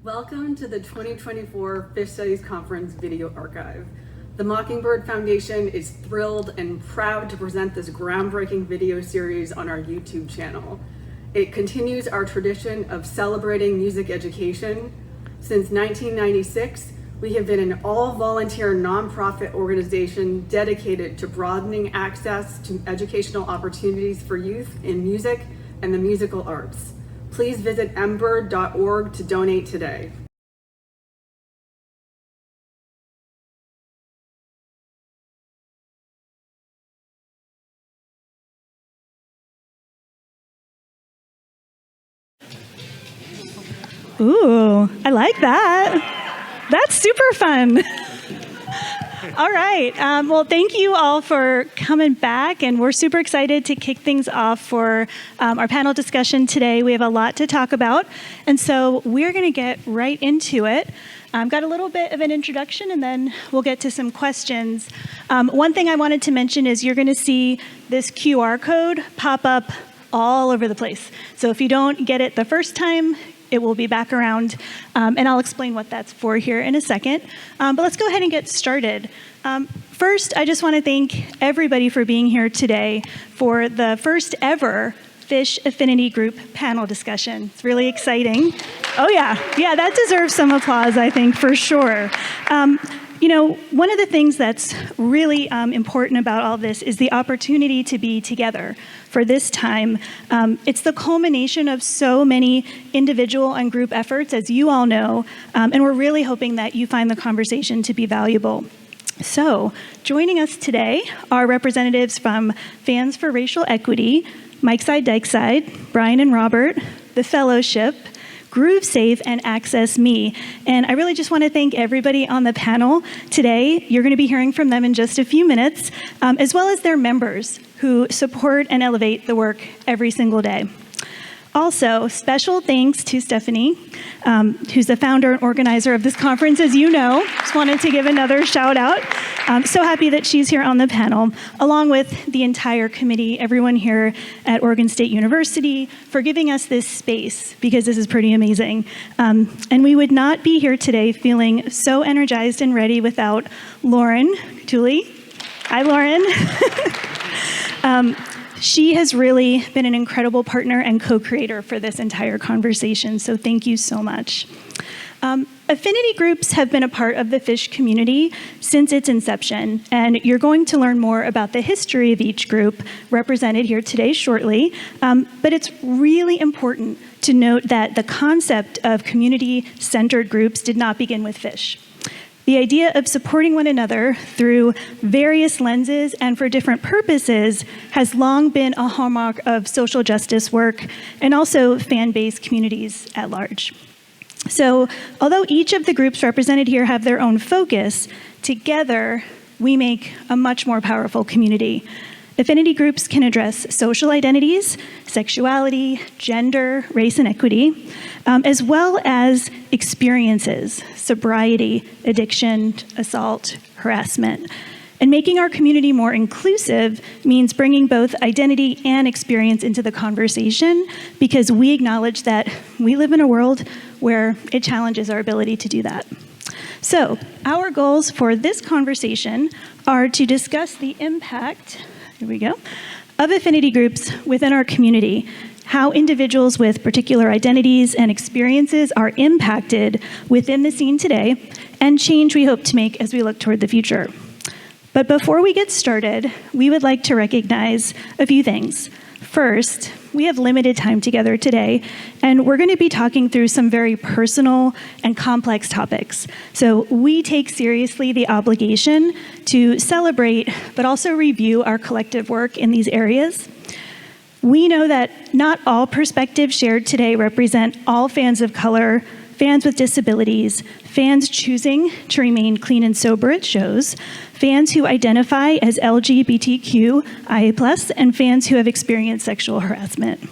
Welcome to the 2024 Phish Studies Conference Video Archive. The Mockingbird Foundation is thrilled and proud to present this groundbreaking video series on our YouTube channel. It continues our tradition of celebrating music education. Since 1996, we have been an all-volunteer nonprofit organization dedicated to broadening access to educational opportunities for youth in music and the musical arts. Please visit mbird.org to donate today. Ooh, I like that. That's super fun. All right. Well, thank you all for coming back, and we're super excited to kick things off for our panel discussion today. We have a lot to talk about, and so we're going to get right into it. Got a little bit of an introduction, and then we'll get to some questions. One thing I wanted to mention is you're going to see this QR code pop up all over the place. So if you don't get it the first time, it will be back around, and I'll explain what that's for here in a second. But let's go ahead and get started. First, I just want to thank everybody for being here today for the first ever Phish Affinity Group panel discussion. It's really exciting. Oh yeah, that deserves some applause, I think, for sure. You know, one of the things that's really important about all this is the opportunity to be together for this time. It's the culmination of so many individual and group efforts, as you all know, and we're really hoping that you find the conversation to be valuable. So, joining us today are representatives from Phans for Racial Equity, Mike Side, Dyke Side, Brian and Robert, the Phellowship, GrooveSafe, and Access Me. And I really just want to thank everybody on the panel today. You're going to be hearing from them in just a few minutes, as well as their members who support and elevate the work every single day. Also, special thanks to Stephanie, who's the founder and organizer of this conference, as you know. Just wanted to give another shout out. I'm so happy that she's here on the panel, along with the entire committee, everyone here at Oregon State University, for giving us this space, because this is pretty amazing. And we would not be here today feeling so energized and ready without Lauren Tooley. Hi, Lauren. She has really been an incredible partner and co-creator for this entire conversation, so thank you so much. Affinity groups have been a part of the Phish community since its inception, and you're going to learn more about the history of each group represented here today shortly, but it's really important to note that the concept of community-centered groups did not begin with Phish. The idea of supporting one another through various lenses and for different purposes has long been a hallmark of social justice work and also fan-based communities at large. So, although each of the groups represented here have their own focus, together we make a much more powerful community. Affinity groups can address social identities, sexuality, gender, race, and equity, as well as experiences, sobriety, addiction, assault, harassment. And making our community more inclusive means bringing both identity and experience into the conversation, because we acknowledge that we live in a world where it challenges our ability to do that. So, our goals for this conversation are to discuss the impact, here we go, of affinity groups within our community, how individuals with particular identities and experiences are impacted within the scene today, and change we hope to make as we look toward the future. But before we get started, we would like to recognize a few things. First, we have limited time together today, and we're going to be talking through some very personal and complex topics. So we take seriously the obligation to celebrate, but also review our collective work in these areas. We know that not all perspectives shared today represent all fans of color, fans with disabilities, fans choosing to remain clean and sober at shows, fans who identify as LGBTQIA+, and fans who have experienced sexual harassment.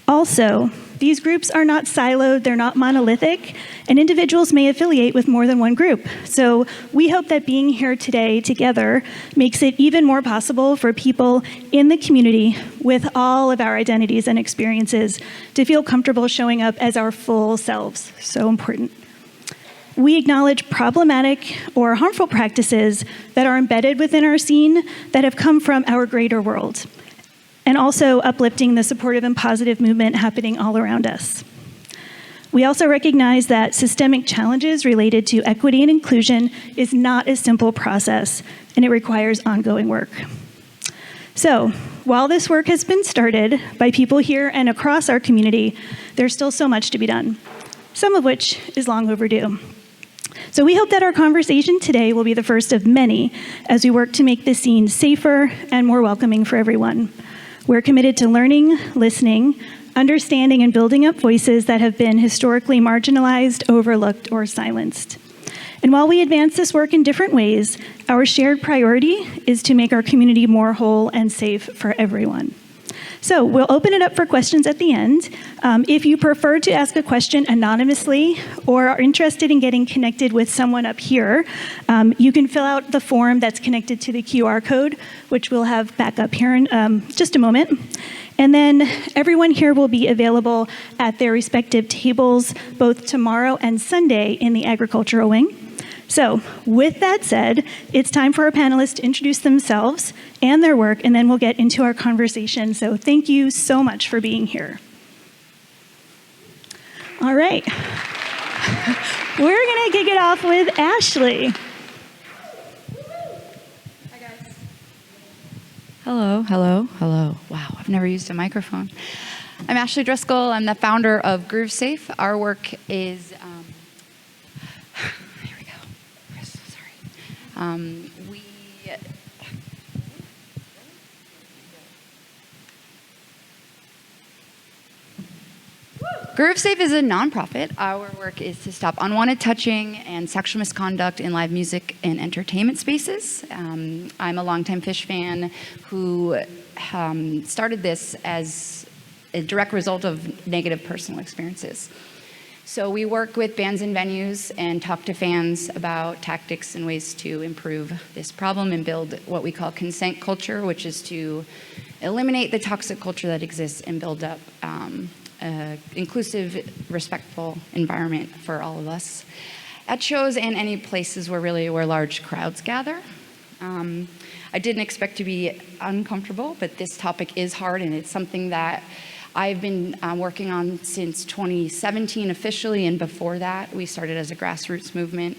Also, these groups are not siloed, they're not monolithic, and individuals may affiliate with more than one group. So we hope that being here today together makes it even more possible for people in the community with all of our identities and experiences to feel comfortable showing up as our full selves. So important. We acknowledge problematic or harmful practices that are embedded within our scene that have come from our greater world, and also uplifting the supportive and positive movement happening all around us. We also recognize that systemic challenges related to equity and inclusion is not a simple process, and it requires ongoing work. So, while this work has been started by people here and across our community, there's still so much to be done, some of which is long overdue. So we hope that our conversation today will be the first of many as we work to make the scene safer and more welcoming for everyone. We're committed to learning, listening, understanding, and building up voices that have been historically marginalized, overlooked, or silenced. And while we advance this work in different ways, our shared priority is to make our community more whole and safe for everyone. So we'll open it up for questions at the end. If you prefer to ask a question anonymously or are interested in getting connected with someone up here, you can fill out the form that's connected to the QR code, which we'll have back up here in just a moment. And then everyone here will be available at their respective tables both tomorrow and Sunday in the agricultural wing. So with that said, it's time for our panelists to introduce themselves and their work, and then we'll get into our conversation. So thank you so much for being here. All right. We're going to kick it off with Ashley. Hi, guys. Hello, hello, hello. Wow, I've never used a microphone. I'm Ashley Driscoll. I'm the founder of GrooveSafe. Our work is... here we go. Sorry. GrooveSafe is a nonprofit. Our work is to stop unwanted touching and sexual misconduct in live music and entertainment spaces. I'm a longtime Phish fan who started this as a direct result of negative personal experiences. So we work with bands and venues and talk to fans about tactics and ways to improve this problem and build what we call consent culture, which is to eliminate the toxic culture that exists and build up inclusive, respectful environment for all of us at shows and any places where large crowds gather. I didn't expect to be uncomfortable, but this topic is hard, and it's something that I've been working on since 2017 officially, and before that we started as a grassroots movement.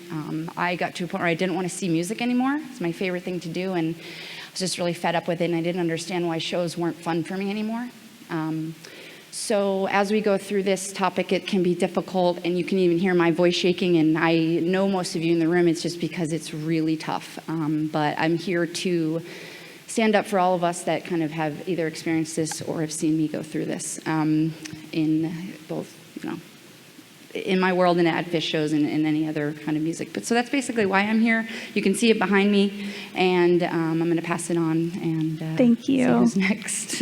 I got to a point where I didn't want to see music anymore. It's my favorite thing to do, and I was just really fed up with it, and I didn't understand why shows weren't fun for me anymore. So as we go through this topic, it can be difficult, and you can even hear my voice shaking, and I know most of you in the room, it's just because it's really tough. But I'm here to stand up for all of us that kind of have either experienced this or have seen me go through this in both, in my world and at Phish shows and any other kind of music. But so that's basically why I'm here. You can see it behind me, and I'm going to pass it on and thank you. See who's next.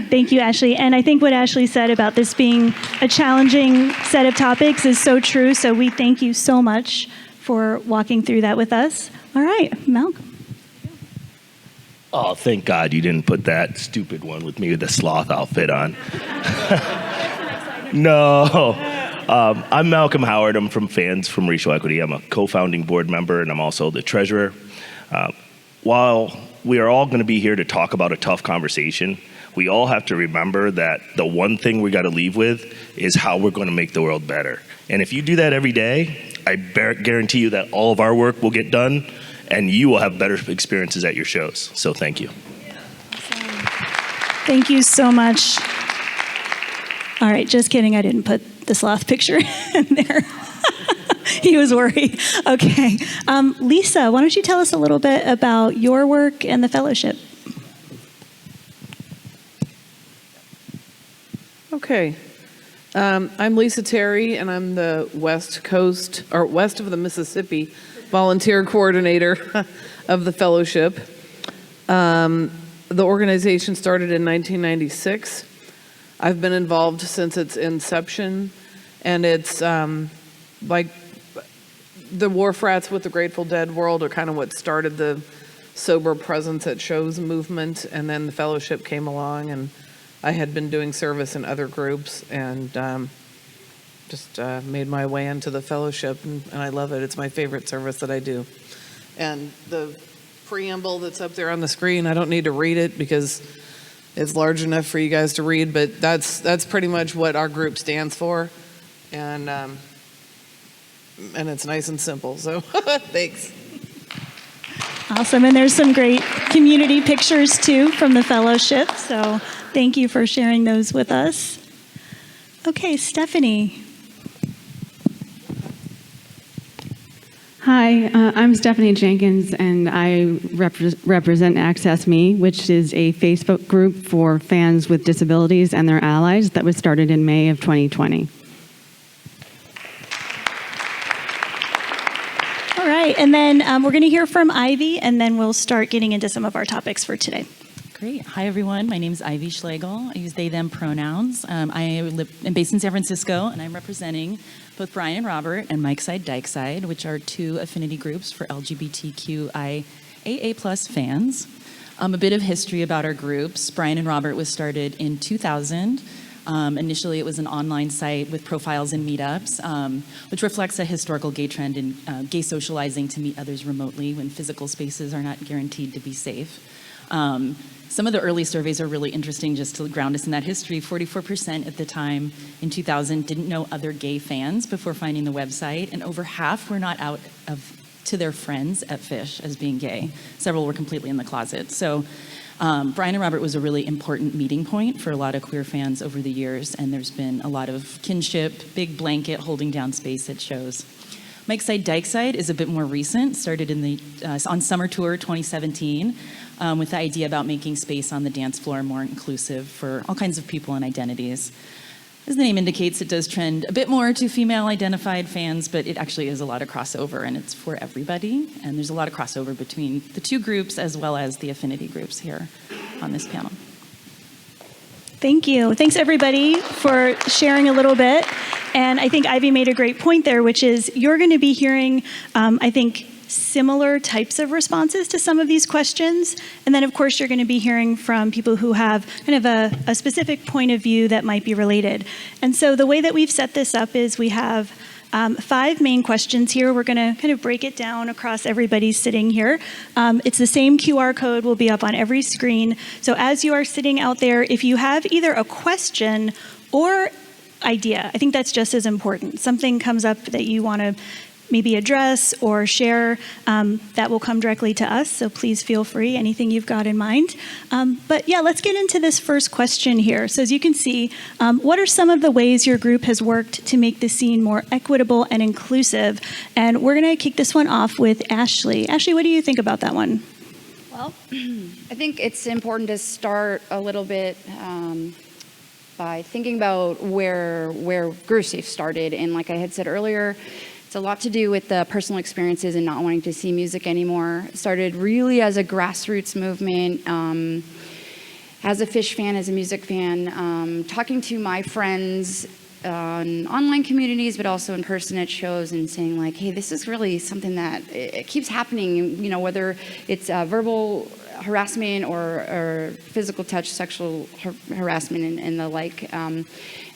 Thank you, Ashley. And I think what Ashley said about this being a challenging set of topics is so true. So we thank you so much for walking through that with us. All right, Malcolm. Oh, thank God you didn't put that stupid one with me with the sloth outfit on. No. I'm Malcolm Howard. I'm from Phans from Racial Equity. I'm a co-founding board member, and I'm also the treasurer. While we are all going to be here to talk about a tough conversation, we all have to remember that the one thing we got to leave with is how we're going to make the world better. And if you do that every day, I guarantee you that all of our work will get done, and you will have better experiences at your shows. So thank you. Thank you so much. All right, just kidding. I didn't put the sloth picture in there. He was worried. Okay. Lisa, why don't you tell us a little bit about your work and the Fellowship? Okay. I'm Lisa Terry, and I'm the west of the Mississippi volunteer coordinator of the Fellowship. The organization started in 1996. I've been involved since its inception, and it's like the Wharf Rats with the Grateful Dead world are kind of what started the sober presence at shows movement, and then the Fellowship came along, and I had been doing service in other groups, and just made my way into the Fellowship, and I love it. It's my favorite service that I do. And the preamble that's up there on the screen, I don't need to read it because it's large enough for you guys to read, but that's pretty much what our group stands for, and it's nice and simple, so thanks. Awesome, and there's some great community pictures too from the Fellowship, so thank you for sharing those with us. Okay, Stephanie. Hi, I'm Stephanie Jenkins, and I represent Access Me, which is a Facebook group for fans with disabilities and their allies that was started in May of 2020. All right, and then we're going to hear from Ivy, and then we'll start getting into some of our topics for today. Great. Hi, everyone. My name is Ivy Schlegel. I use they, them pronouns. I'm based in San Francisco, and I'm representing both Brian and Robert and Mike Side, Dyke Side, which are two affinity groups for LGBTQIAA+ fans. A bit of history about our groups. Brian and Robert was started in 2000. Initially, it was an online site with profiles and meetups, which reflects a historical gay trend in gay socializing to meet others remotely when physical spaces are not guaranteed to be safe. Some of the early surveys are really interesting just to ground us in that history. 44% at the time in 2000 didn't know other gay fans before finding the website, and over half were not out to their friends at Phish as being gay. Several were completely in the closet. So Brian and Robert was a really important meeting point for a lot of queer fans over the years, and there's been a lot of kinship, big blanket holding down space at shows. Mike's Side, Dyke Side is a bit more recent, started in on Summer Tour 2017 with the idea about making space on the dance floor more inclusive for all kinds of people and identities. As the name indicates, it does trend a bit more to female-identified fans, but it actually is a lot of crossover, and it's for everybody. And there's a lot of crossover between the two groups as well as the affinity groups here on this panel. Thank you. Thanks, everybody, for sharing a little bit. And I think Ivy made a great point there, which is you're going to be hearing, I think, similar types of responses to some of these questions. And then, of course, you're going to be hearing from people who have kind of a specific point of view that might be related. And so the way that we've set this up is we have 5 main questions here. We're going to kind of break it down across everybody sitting here. It's the same QR code will be up on every screen. So as you are sitting out there, if you have either a question or idea, I think that's just as important. Something comes up that you want to maybe address or share, that will come directly to us. So please feel free, anything you've got in mind. But yeah, let's get into this first question here. So as you can see, what are some of the ways your group has worked to make the scene more equitable and inclusive? And we're going to kick this one off with Ashley. Ashley, what do you think about that one? Well, I think it's important to start a little bit by thinking about where GrooveSafe started. And like I had said earlier, it's a lot to do with the personal experiences and not wanting to see music anymore. It started really as a grassroots movement, as a Phish fan, as a music fan, talking to my friends in online communities, but also in person at shows, and saying like, hey, this is really something that it keeps happening, you know, whether it's verbal harassment or physical touch, sexual harassment and the like.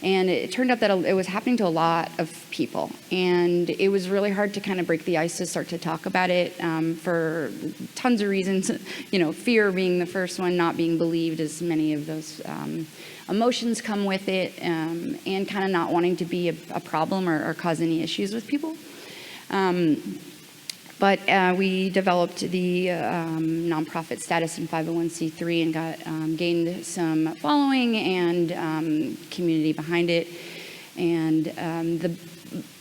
And it turned out that it was happening to a lot of people. And it was really hard to kind of break the ice to start to talk about it for tons of reasons. You know, fear being the first one, not being believed, as many of those emotions come with it, and kind of not wanting to be a problem or cause any issues with people. But we developed the nonprofit status in 501c3 and got gained some following and community behind it. And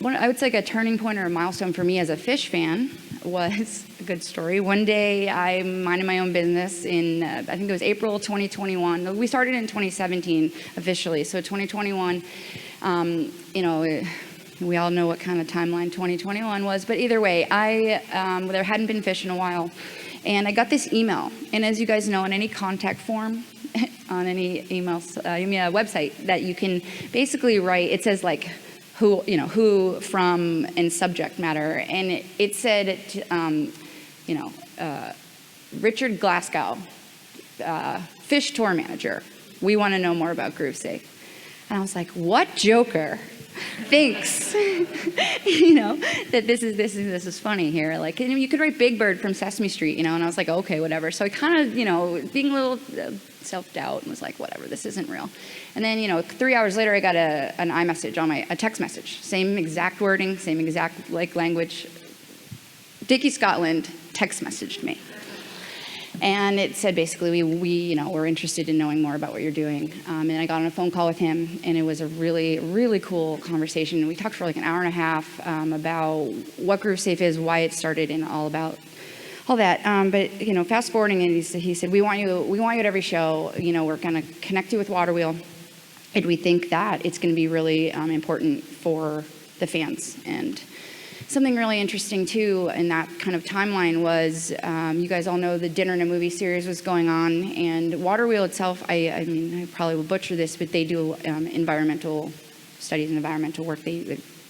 I would say like a turning point or a milestone for me as a Phish fan was a good story. One day I'm minding my own business in, I think it was April 2021. We started in 2017 officially. So 2021, you know, we all know what kind of timeline 2021 was, but either way, there hadn't been Phish in a while, and I got this email. And as you guys know, in any contact form, on any website that you can basically write. It says like who, from, and subject matter, and it said Richard Glasgow, Phish tour manager. We want to know more about GrooveSafe. And I was like, what joker thinks, that this is funny here? Like, you could write Big Bird from Sesame Street, and I was like, okay, whatever. So I kind of, being a little self-doubt, and was like, whatever, this isn't real. And then, 3 hours later, I got an iMessage on a text message, same exact wording, same exact language. Dickie Scotland text messaged me. And it said basically, we're interested in knowing more about what you're doing. And I got on a phone call with him, and it was a really, really cool conversation. We talked for like an hour and a half about what GrooveSafe is, why it started, and all about all that. But fast forwarding, and he said, we want you at every show. We're going to connect you with Waterwheel, and we think that it's going to be really important for the fans. And something really interesting, too, in that kind of timeline was, you guys all know the Dinner and a Movie series was going on, and Waterwheel itself, I probably will butcher this, but they do environmental studies and environmental work.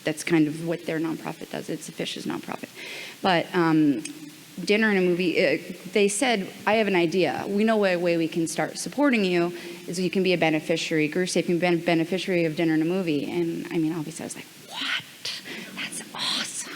That's kind of what their nonprofit does. It's a Phish's nonprofit. But Dinner and a Movie, they said, I have an idea. We know a way we can start supporting you is you can be a beneficiary. GrooveSafe can be a beneficiary of Dinner and a Movie. And obviously I was like, what? That's awesome.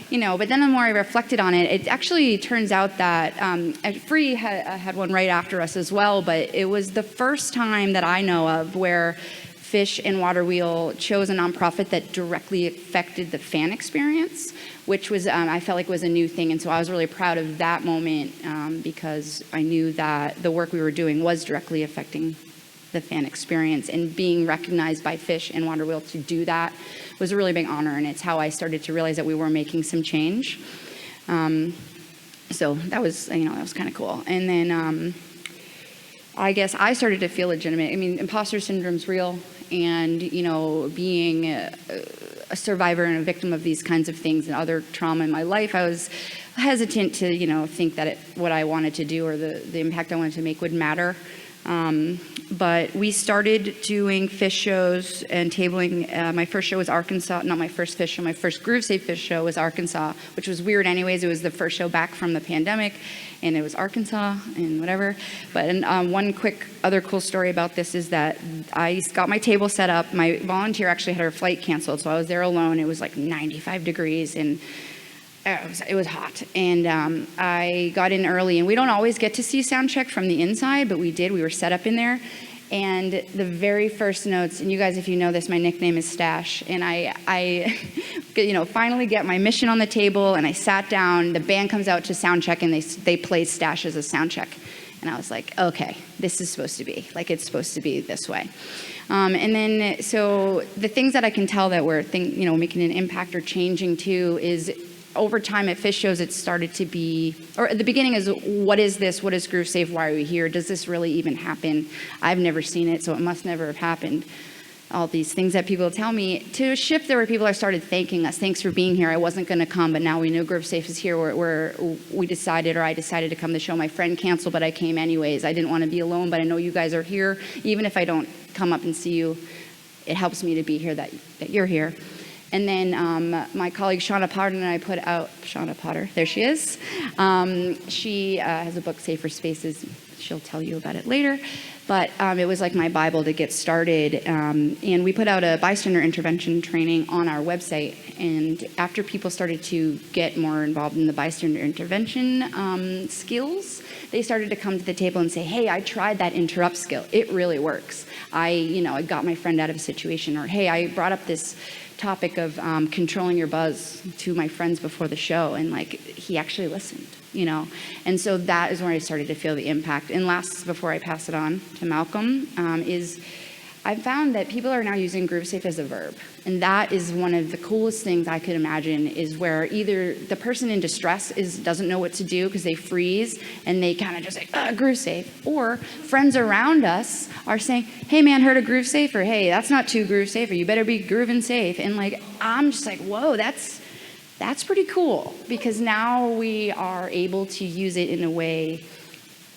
But then the more I reflected on it, it actually turns out that PhRE had one right after us as well, but it was the first time that I know of where Phish and Waterwheel chose a nonprofit that directly affected the fan experience, which was, I felt like was a new thing. And so I was really proud of that moment because I knew that the work we were doing was directly affecting the fan experience, and being recognized by Phish and Waterwheel to do that was a really big honor, and it's how I started to realize that we were making some change. So that was, that was kind of cool. And then I guess I started to feel legitimate. Imposter syndrome's real, and being a survivor and a victim of these kinds of things and other trauma in my life, I was hesitant to think that what I wanted to do or the impact I wanted to make would matter. But we started doing Phish shows and tabling. My first show was Arkansas, not my first Phish show, my first GrooveSafe Phish show was Arkansas, which was weird anyways. It was the first show back from the pandemic, and it was Arkansas and whatever. But one quick other cool story about this is that I got my table set up. My volunteer actually had her flight canceled, so I was there alone. It was like 95 degrees, and it was hot, and I got in early, and we don't always get to see sound check from the inside, but we did. We were set up in there, and the very first notes, and you guys, if you know this, my nickname is Stash, and I finally get my mission on the table, and I sat down. The band comes out to sound check, and they played Stash as a sound check, and I was like, okay, this is supposed to be like it's supposed to be this way. And then, so the things that I can tell that we're making an impact or changing too is, over time at Phish shows, it started to be, or at the beginning is, what is this? What is GrooveSafe? Why are we here? Does this really even happen? I've never seen it, so it must never have happened. All these things that people tell me. To a shift, there were people that started thanking us. Thanks for being here. I wasn't going to come, but now we know GrooveSafe is here. I decided to come to the show. My friend canceled, but I came anyways. I didn't want to be alone, but I know you guys are here. Even if I don't come up and see you, it helps me to be here that you're here. And then my colleague Shauna Potter and I put out, Shauna Potter, there she is. She has a book, Safer Spaces. She'll tell you about it later. But it was like my Bible to get started. And we put out a bystander intervention training on our website. And after people started to get more involved in the bystander intervention skills, they started to come to the table and say, hey, I tried that interrupt skill. It really works. I got my friend out of a situation. Or, hey, I brought up this topic of controlling your buzz to my friends before the show, and he actually listened, and so that is where I started to feel the impact. And last, before I pass it on to Malcolm, is I found that people are now using GrooveSafe as a verb, and that is one of the coolest things I could imagine, is where either the person in distress doesn't know what to do because they freeze and they kind of just like, GrooveSafe, or friends around us are saying, hey man, heard of GrooveSafe? Or hey, that's not too GrooveSafe, or you better be grooving safe. And I'm just like, whoa, that's pretty cool, because now we are able to use it in a way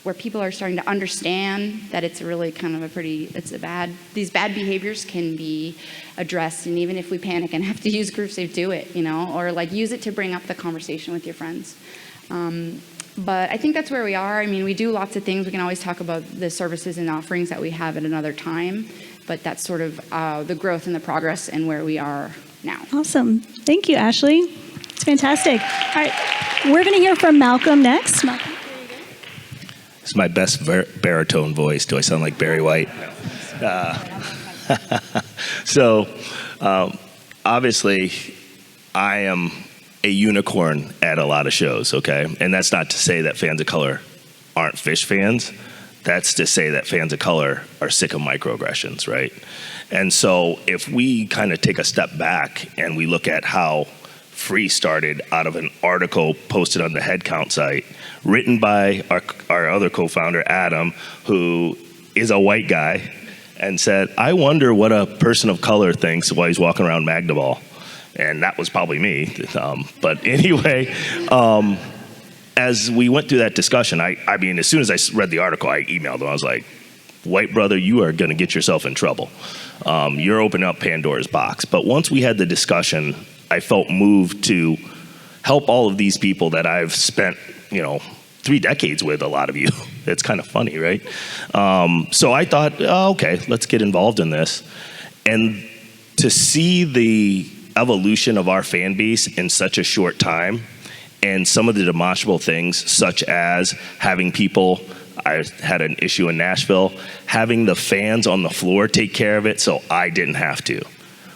where people are starting to understand that it's really kind of these bad behaviors can be addressed, and even if we panic and have to use GrooveSafe, do it, or like use it to bring up the conversation with your friends. But I think that's where we are. I mean, we do lots of things. We can always talk about the services and offerings that we have at another time, but that's sort of the growth and the progress and where we are now. Awesome. Thank you, Ashley. It's fantastic. All right, we're going to hear from Malcolm next. Malcolm. It's my best baritone voice. Do I sound like Barry White? So, obviously, I am a unicorn at a lot of shows, okay? And that's not to say that fans of color aren't Phish fans. That's to say that fans of color are sick of microaggressions, right? And so if we kind of take a step back and we look at how Free started out of an article posted on the Headcount site, written by our other co-founder, Adam, who is a white guy, and said, I wonder what a person of color thinks while he's walking around Magdeval. And that was probably me. But anyway, as we went through that discussion, I mean, as soon as I read the article, I emailed him. I was like, white brother, you are going to get yourself in trouble. You're opening up Pandora's box. But once we had the discussion, I felt moved to help all of these people that I've spent, 3 decades with, a lot of you. It's kind of funny, right? So I thought, okay, let's get involved in this. And to see the evolution of our fan base in such a short time, and some of the demonstrable things, such as having people, I had an issue in Nashville, having the fans on the floor take care of it so I didn't have to,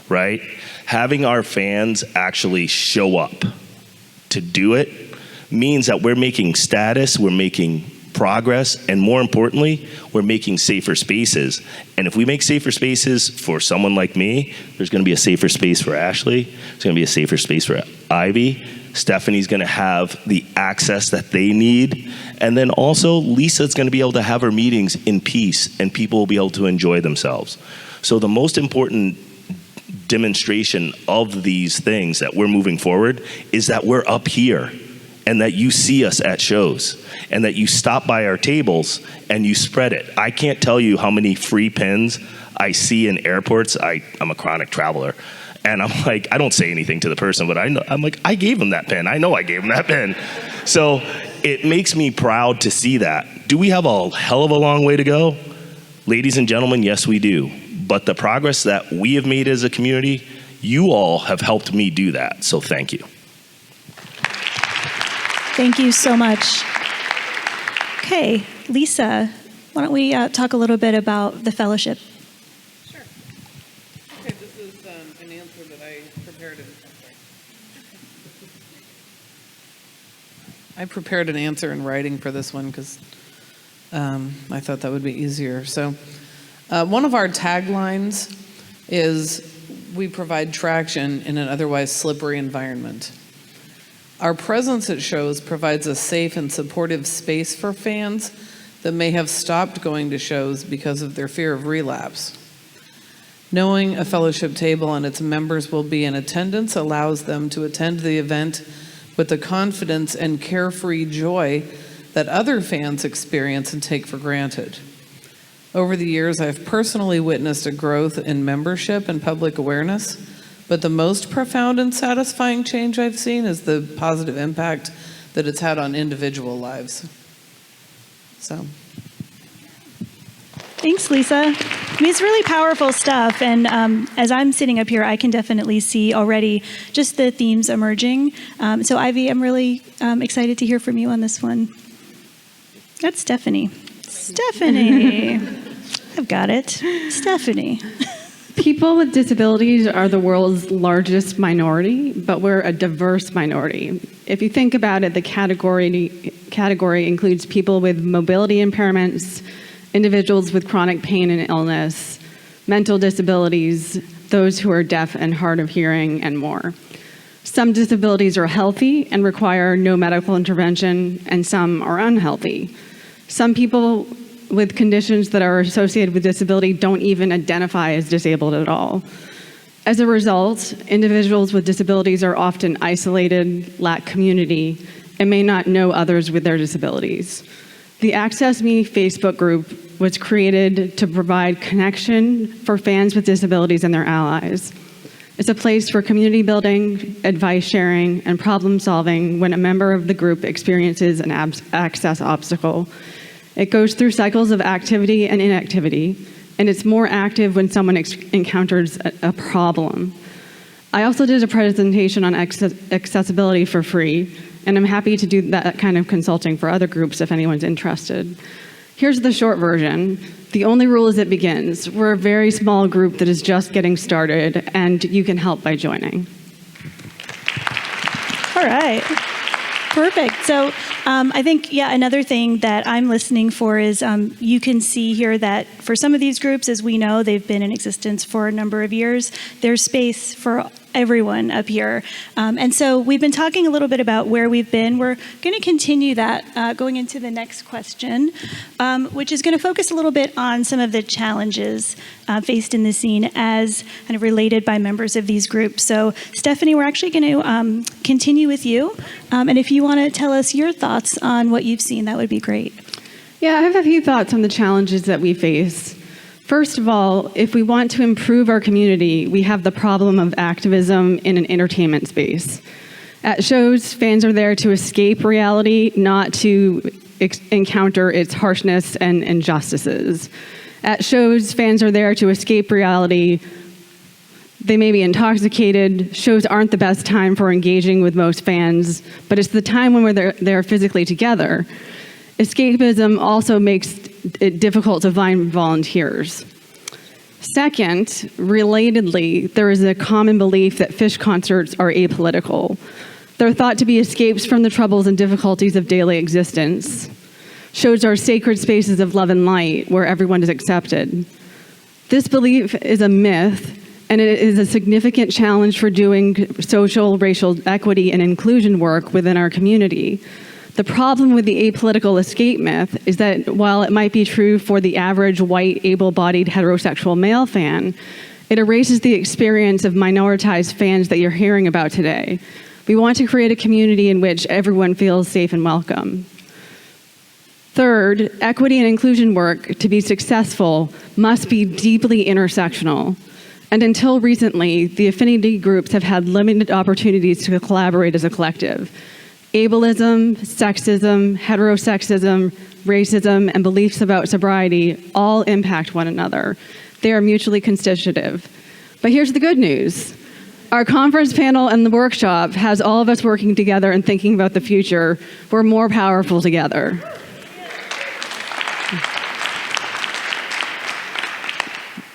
right? Having our fans actually show up to do it means that we're making status, we're making progress, and more importantly, we're making safer spaces. And if we make safer spaces for someone like me, there's going to be a safer space for Ashley, there's going to be a safer space for Ivy, Stephanie's going to have the access that they need, and then also Lisa's going to be able to have her meetings in peace, and people will be able to enjoy themselves. So the most important demonstration of these things that we're moving forward is that we're up here, and that you see us at shows, and that you stop by our tables and you spread it. I can't tell you how many free pens I see in airports. I'm a chronic traveler, and I'm like, I don't say anything to the person, but I'm like, I gave him that pen. I know I gave him that pen. So it makes me proud to see that. Do we have a hell of a long way to go? Ladies and gentlemen, yes, we do. But the progress that we have made as a community, you all have helped me do that. So thank you. Thank you so much. Okay, Lisa, why don't we talk a little bit about the Fellowship? Sure. Okay, this is an answer that I prepared. I prepared an answer in writing for this one because I thought that would be easier. So one of our taglines is, we provide traction in an otherwise slippery environment. Our presence at shows provides a safe and supportive space for fans that may have stopped going to shows because of their fear of relapse. Knowing a fellowship table and its members will be in attendance allows them to attend the event with the confidence and carefree joy that other fans experience and take for granted. Over the years, I've personally witnessed a growth in membership and public awareness, but the most profound and satisfying change I've seen is the positive impact that it's had on individual lives. So. Thanks, Lisa. I mean, it's really powerful stuff. And as I'm sitting up here, I can definitely see already just the themes emerging. So Ivy, I'm really excited to hear from you on this one. That's Stephanie. Stephanie. I've got it. Stephanie. People with disabilities are the world's largest minority, but we're a diverse minority. If you think about it, the category includes people with mobility impairments, individuals with chronic pain and illness, mental disabilities, those who are deaf and hard of hearing, and more. Some disabilities are healthy and require no medical intervention, and some are unhealthy. Some people with conditions that are associated with disability don't even identify as disabled at all. As a result, individuals with disabilities are often isolated, lack community, and may not know others with their disabilities. The Access Me Facebook group was created to provide connection for fans with disabilities and their allies. It's a place for community building, advice sharing, and problem solving when a member of the group experiences an access obstacle. It goes through cycles of activity and inactivity, and it's more active when someone encounters a problem. I also did a presentation on accessibility for free, and I'm happy to do that kind of consulting for other groups if anyone's interested. Here's the short version. The only rule is it begins. We're a very small group that is just getting started, and you can help by joining. All right. Perfect. So I think, another thing that I'm listening for is you can see here that for some of these groups, as we know, they've been in existence for a number of years. There's space for everyone up here. And so we've been talking a little bit about where we've been. We're going to continue that going into the next question, which is going to focus a little bit on some of the challenges faced in the scene as kind of related by members of these groups. So Stephanie, we're actually going to continue with you. And if you want to tell us your thoughts on what you've seen, that would be great. Yeah, I have a few thoughts on the challenges that we face. First of all, if we want to improve our community, we have the problem of activism in an entertainment space. At shows, fans are there to escape reality, not to encounter its harshness and injustices. At shows, fans are there to escape reality. They may be intoxicated. Shows aren't the best time for engaging with most fans, but it's the time when they're physically together. Escapism also makes it difficult to find volunteers. Second, relatedly, there is a common belief that Phish concerts are apolitical. They're thought to be escapes from the troubles and difficulties of daily existence. Shows are sacred spaces of love and light where everyone is accepted. This belief is a myth, and it is a significant challenge for doing social, racial equity, and inclusion work within our community. The problem with the apolitical escape myth is that while it might be true for the average white, able-bodied, heterosexual male fan, it erases the experience of minoritized fans that you're hearing about today. We want to create a community in which everyone feels safe and welcome. Third, equity and inclusion work, to be successful, must be deeply intersectional. And until recently, the affinity groups have had limited opportunities to collaborate as a collective. Ableism, sexism, heterosexism, racism, and beliefs about sobriety all impact one another. They are mutually constitutive. But here's the good news. Our conference panel and the workshop has all of us working together and thinking about the future. We're more powerful together.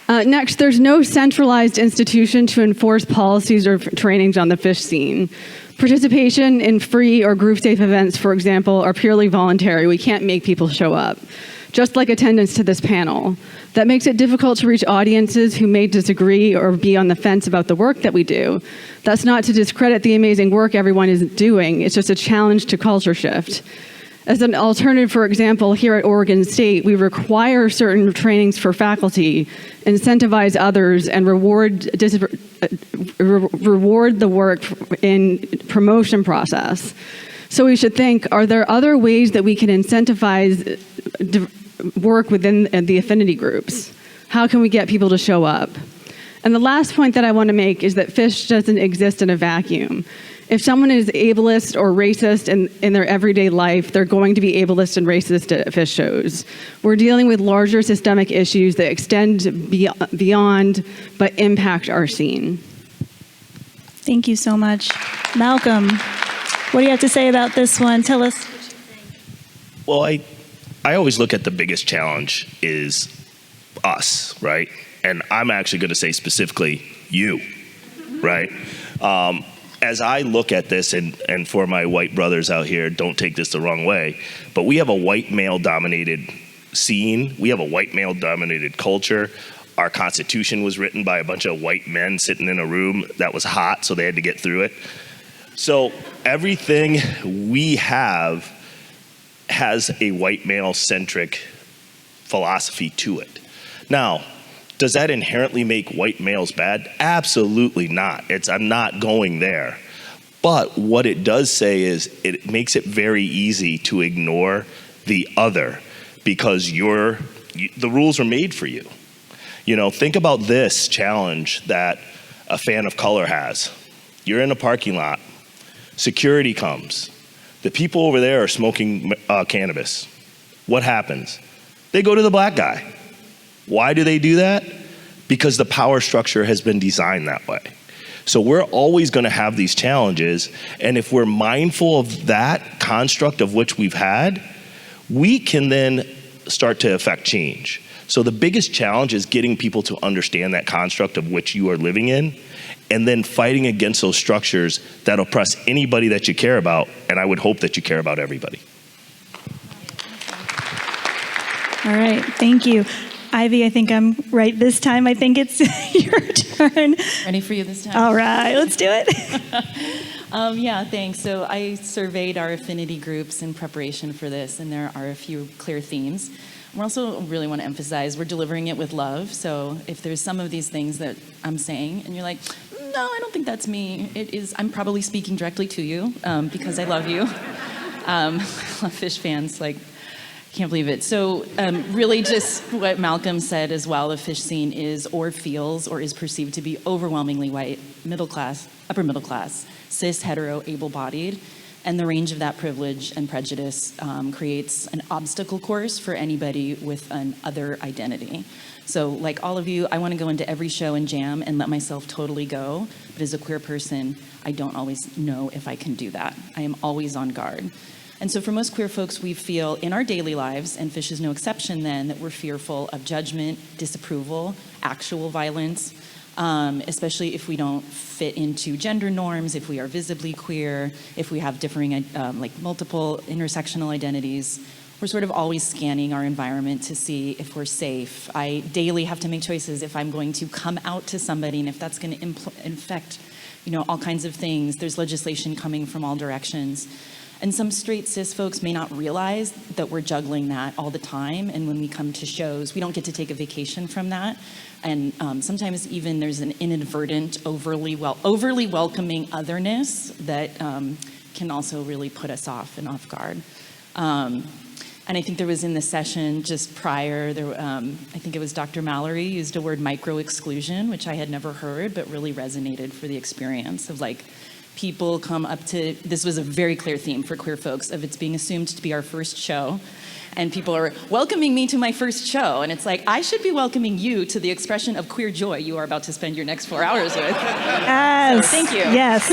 Next, there's no centralized institution to enforce policies or trainings on the Phish scene. Participation in free or GrooveSafe events, for example, are purely voluntary. We can't make people show up, just like attendance to this panel. That makes it difficult to reach audiences who may disagree or be on the fence about the work that we do. That's not to discredit the amazing work everyone is doing. It's just a challenge to culture shift. As an alternative, for example, here at Oregon State, we require certain trainings for faculty, incentivize others, and reward the work in promotion process. So we should think, are there other ways that we can incentivize work within the affinity groups? How can we get people to show up? And the last point that I want to make is that Phish doesn't exist in a vacuum. If someone is ableist or racist in their everyday life, they're going to be ableist and racist at Phish shows. We're dealing with larger systemic issues that extend beyond but impact our scene. Thank you so much. Malcolm, what do you have to say about this one? Tell us what you think. Well, I always look at the biggest challenge is us, right? And I'm actually going to say specifically you, right? As I look at this, and for my white brothers out here, don't take this the wrong way, but we have a white male-dominated scene. We have a white male-dominated culture. Our Constitution was written by a bunch of white men sitting in a room that was hot, so they had to get through it. So everything we have has a white male-centric philosophy to it. Now, does that inherently make white males bad? Absolutely not. I'm not going there. But what it does say is it makes it very easy to ignore the other because the rules are made for you. You know, think about this challenge that a fan of color has. You're in a parking lot, security comes. The people over there are smoking cannabis. What happens? They go to the black guy. Why do they do that? Because the power structure has been designed that way. So we're always going to have these challenges, and if we're mindful of that construct of which we've had, we can then start to affect change. So the biggest challenge is getting people to understand that construct of which you are living in, and then fighting against those structures that oppress anybody that you care about, and I would hope that you care about everybody. All right, thank you. Ivy, I think I'm right this time. I think it's your turn. Ready for you this time? All right, let's do it. Yeah, thanks. So I surveyed our affinity groups in preparation for this, and there are a few clear themes. We also really want to emphasize we're delivering it with love. So if there's some of these things that I'm saying, and you're like, no, I don't think that's me. I'm probably speaking directly to you because I love you. I love Phish fans, like, can't believe it. So really just what Malcolm said as well, the Phish scene is or feels or is perceived to be overwhelmingly white, middle class, upper middle class, cis, hetero, able-bodied. And the range of that privilege and prejudice creates an obstacle course for anybody with an other identity. So like all of you, I want to go into every show and jam and let myself totally go. But as a queer person, I don't always know if I can do that. I am always on guard. And so for most queer folks, we feel in our daily lives, and Phish is no exception then, that we're fearful of judgment, disapproval, actual violence, especially if we don't fit into gender norms, if we are visibly queer, if we have differing, multiple intersectional identities. We're sort of always scanning our environment to see if we're safe. I daily have to make choices if I'm going to come out to somebody and if that's going to infect, all kinds of things. There's legislation coming from all directions. And some straight cis folks may not realize that we're juggling that all the time. And when we come to shows, we don't get to take a vacation from that. And sometimes even there's an inadvertent, overly welcoming otherness that can also really put us off and off guard. And I think there was in the session just prior, I think it was Dr. Mallory used a word micro-exclusion, which I had never heard, but really resonated for the experience of people come up to, this was a very clear theme for queer folks, of it's being assumed to be our first show. And people are welcoming me to my first show. And it's like, I should be welcoming you to the expression of queer joy you are about to spend your next 4 hours with. Yes. So, thank you. Yes.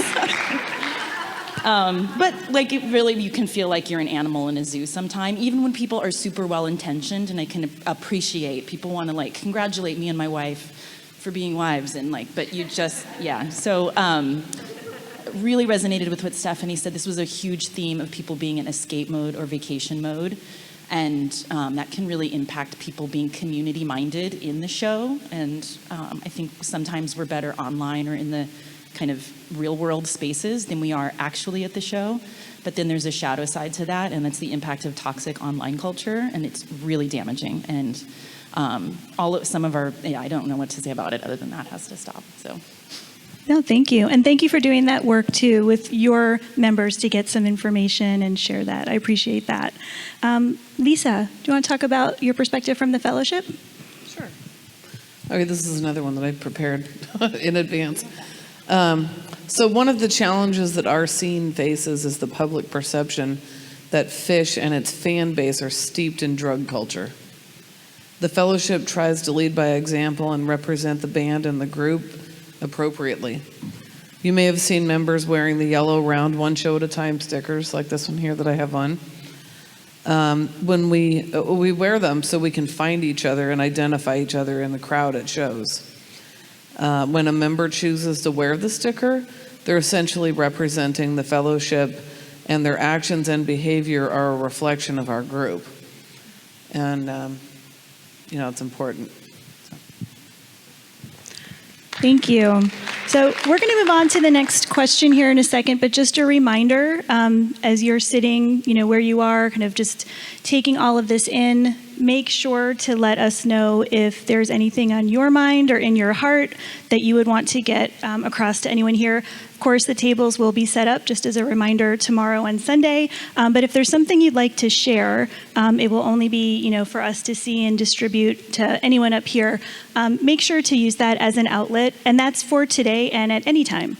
But it really, you can feel like you're an animal in a zoo sometime, even when people are super well-intentioned, and I can appreciate, people want to congratulate me and my wife for being wives, and but you just, yeah. So, really resonated with what Stephanie said. This was a huge theme of people being in escape mode or vacation mode. And that can really impact people being community-minded in the show. And I think sometimes we're better online or in the kind of real-world spaces than we are actually at the show. But then there's a shadow side to that, and that's the impact of toxic online culture, and it's really damaging. And some of our, I don't know what to say about it other than that has to stop, so. No, thank you. And thank you for doing that work, too, with your members to get some information and share that. I appreciate that. Lisa, do you want to talk about your perspective from the Fellowship? Sure. Okay, this is another one that I prepared in advance. So one of the challenges that our scene faces is the public perception that Phish and its fan base are steeped in drug culture. The Fellowship tries to lead by example and represent the band and the group appropriately. You may have seen members wearing the yellow round one show at a time stickers like this one here that I have on. When we wear them so we can find each other and identify each other in the crowd at shows. When a member chooses to wear the sticker, they're essentially representing the Fellowship, and their actions and behavior are a reflection of our group. And it's important. Thank you. So we're going to move on to the next question here in a second, but just a reminder, as you're sitting, where you are, kind of just taking all of this in, Make sure to let us know if there's anything on your mind or in your heart that you would want to get across to anyone here. Of course, the tables will be set up just as a reminder tomorrow and Sunday. But if there's something you'd like to share, it will only be, for us to see and distribute to anyone up here. Make sure to use that as an outlet, and that's for today and at any time,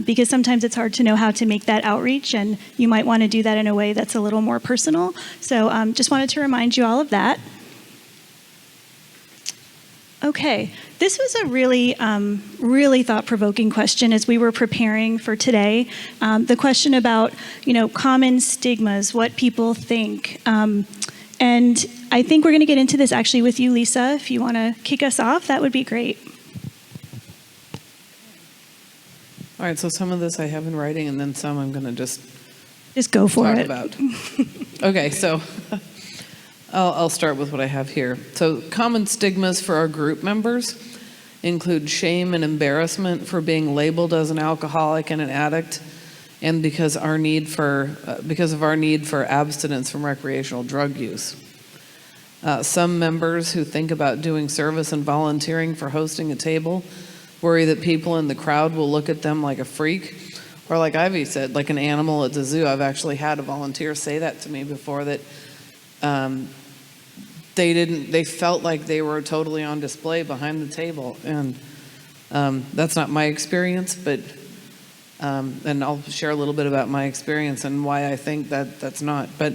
because sometimes it's hard to know how to make that outreach, and you might want to do that in a way that's a little more personal. So just wanted to remind you all of that. Okay, this was a really, really thought-provoking question as we were preparing for today. The question about, common stigmas, what people think. And I think we're going to get into this actually with you, Lisa. If you want to kick us off, that would be great. All right, so some of this I have in writing, and then some I'm going to just go for talk it. about. Okay, so I'll start with what I have here. So common stigmas for our group members include shame and embarrassment for being labeled as an alcoholic and an addict, and because of our need for abstinence from recreational drug use. Some members who think about doing service and volunteering for hosting a table worry that people in the crowd will look at them like a freak, or like Ivy said, like an animal at the zoo. I've actually had a volunteer say that to me before, that they felt like they were totally on display behind the table. And that's not my experience, but and I'll share a little bit about my experience and why I think that that's not. But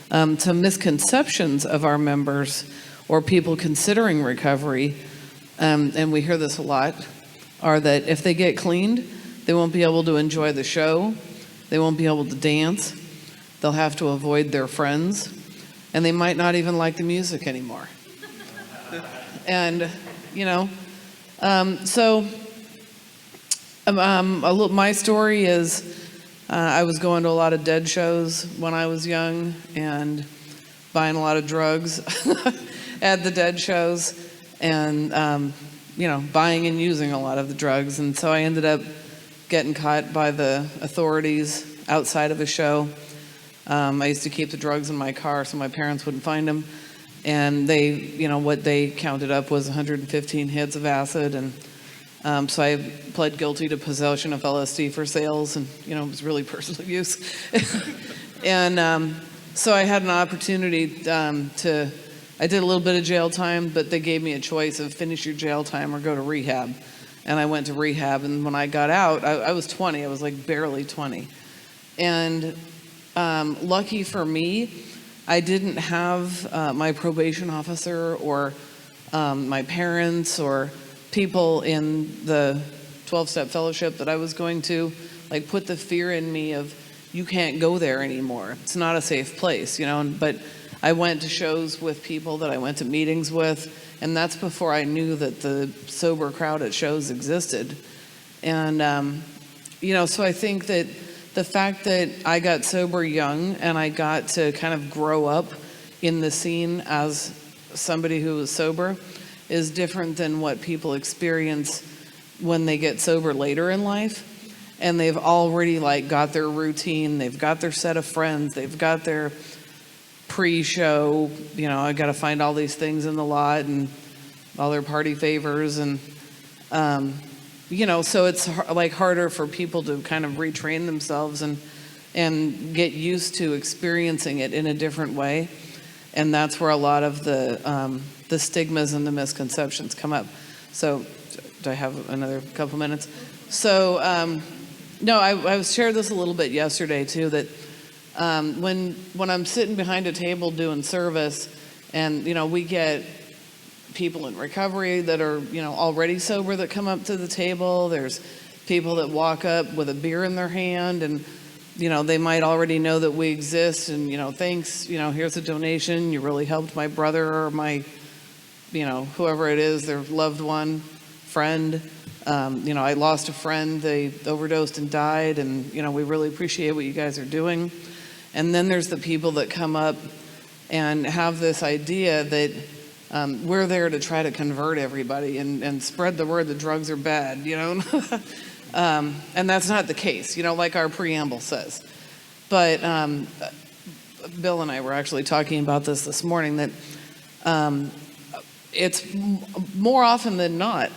some misconceptions of our members or people considering recovery, and we hear this a lot, are that if they get cleaned, they won't be able to enjoy the show, they won't be able to dance, they'll have to avoid their friends, and they might not even like the music anymore. And, my story is I was going to a lot of Dead shows when I was young and buying a lot of drugs at the Dead shows, and buying and using a lot of the drugs. And so I ended up getting caught by the authorities outside of a show. I used to keep the drugs in my car so my parents wouldn't find them. And they, what they counted up was 115 hits of acid. And so I pled guilty to possession of LSD for sales, and, it was really personal use. And so I had an opportunity I did a little bit of jail time, but they gave me a choice of finish your jail time or go to rehab. And I went to rehab, and when I got out, I was 20. I was like barely 20. And lucky for me, I didn't have my probation officer or my parents or people in the 12-step fellowship that I was going to put the fear in me of, you can't go there anymore. It's not a safe place, but I went to shows with people that I went to meetings with, and that's before I knew that the sober crowd at shows existed. And, so I think that the fact that I got sober young and I got to kind of grow up in the scene as somebody who was sober is different than what people experience when they get sober later in life. And they've already got their routine, they've got their set of friends, they've got their pre-show, I got to find all these things in the lot and all their party favors. And, so it's harder for people to kind of retrain themselves and get used to experiencing it in a different way. And that's where a lot of the stigmas and the misconceptions come up. So do I have another couple minutes? So, I shared this a little bit yesterday too, that when I'm sitting behind a table doing service, and we get people in recovery that are already sober that come up to the table. There's people that walk up with a beer in their hand, and they might already know that we exist, and thanks, here's a donation, you really helped my brother or my whoever it is, their loved one, friend. I lost a friend, they overdosed and died, and we really appreciate what you guys are doing. And then there's the people that come up and have this idea that we're there to try to convert everybody and spread the word that drugs are bad, and that's not the case, like our preamble says. But Bill and I were actually talking about this morning, that it's more often than not,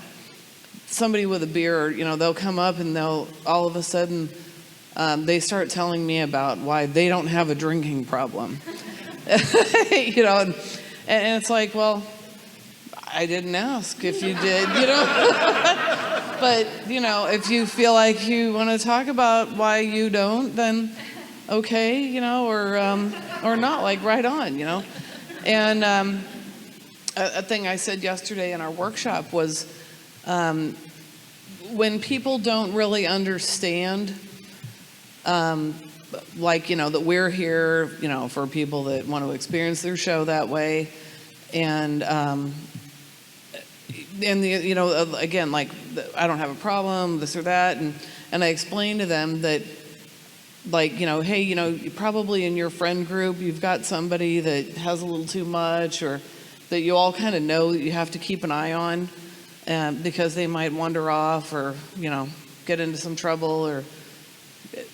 somebody with a beer, they'll come up and they'll all of a sudden, they start telling me about why they don't have a drinking problem. And it's like, well, I didn't ask if you did, But, if you feel like you want to talk about why you don't, then okay, or not, like right on, And a thing I said yesterday in our workshop was when people don't really understand, that we're here, for people that want to experience their show that way, and again, I don't have a problem, this or that, and I explained to them that, hey, probably in your friend group you've got somebody that has a little too much, or that you all kind of know that you have to keep an eye on, because they might wander off, or get into some trouble, or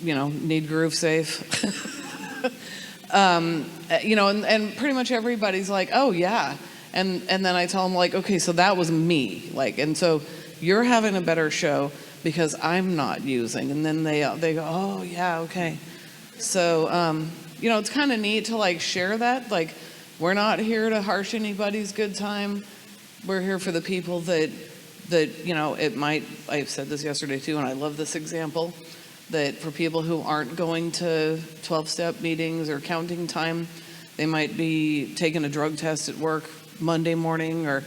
need GrooveSafe. And pretty much everybody's like, oh yeah. And then I tell them, like, okay, so that was me. And so you're having a better show because I'm not using. And then they go, oh yeah, okay. So, it's kind of neat to share that. We're not here to harsh anybody's good time. We're here for the people that it might, I've said this yesterday too, and I love this example, that for people who aren't going to 12-step meetings or counting time, they might be taking a drug test at work Monday morning, or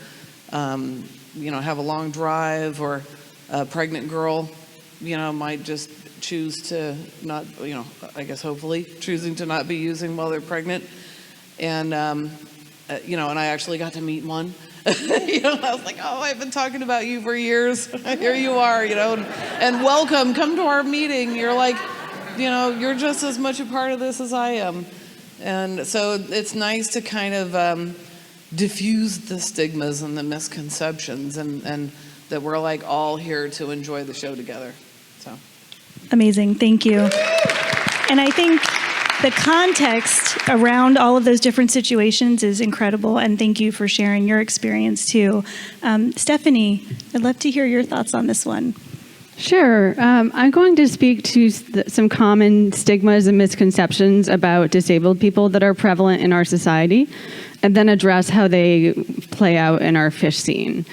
have a long drive, or a pregnant girl might just choose to not, I guess hopefully choosing to not be using while they're pregnant. And and I actually got to meet one. I was like, oh, I've been talking about you for years. Here you are, and welcome, come to our meeting. You're like, you're just as much a part of this as I am. And so it's nice to kind of diffuse the stigmas and the misconceptions, and that we're all here to enjoy the show together. So Amazing, thank you. And I think the context around all of those different situations is incredible, and thank you for sharing your experience too. Stephanie, I'd love to hear your thoughts on this one. Sure. I'm going to speak to some common stigmas and misconceptions about disabled people that are prevalent in our society, and then address how they play out in our Phish scene.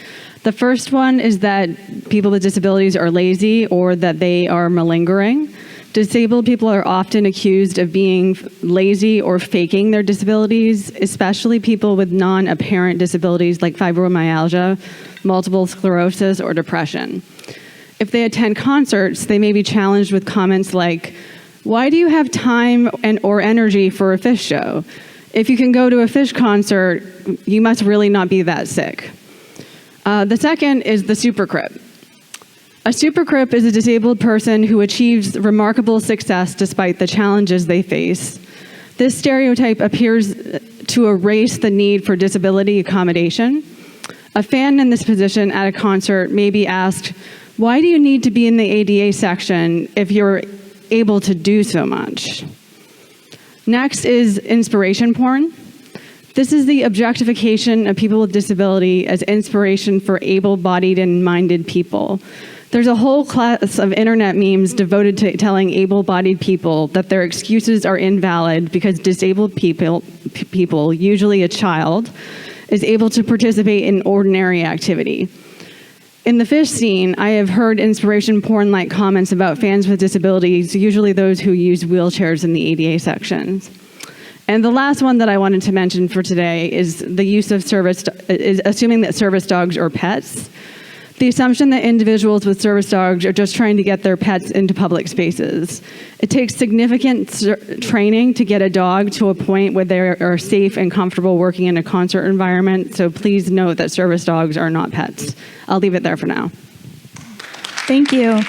The first one is that people with disabilities are lazy, or that they are malingering. Disabled people are often accused of being lazy or faking their disabilities, especially people with non-apparent disabilities like fibromyalgia, multiple sclerosis, or depression. If they attend concerts, they may be challenged with comments like, why do you have time or energy for a Phish show? If you can go to a Phish concert, you must really not be that sick. The second is the supercrip. A supercrip is a disabled person who achieves remarkable success despite the challenges they face. This stereotype appears to erase the need for disability accommodation. A fan in this position at a concert may be asked, why do you need to be in the ADA section if you're able to do so much? Next is inspiration porn. This is the objectification of people with disability as inspiration for able-bodied and minded people. There's a whole class of internet memes devoted to telling able-bodied people that their excuses are invalid because disabled people, usually a child, is able to participate in ordinary activity. In the Phish scene, I have heard inspiration porn-like comments about fans with disabilities, usually those who use wheelchairs in the ADA sections. And the last one that I wanted to mention for today is the use of assuming that service dogs are pets. The assumption that individuals with service dogs are just trying to get their pets into public spaces. It takes significant training to get a dog to a point where they are safe and comfortable working in a concert environment, so please note that service dogs are not pets. I'll leave it there for now. Thank you.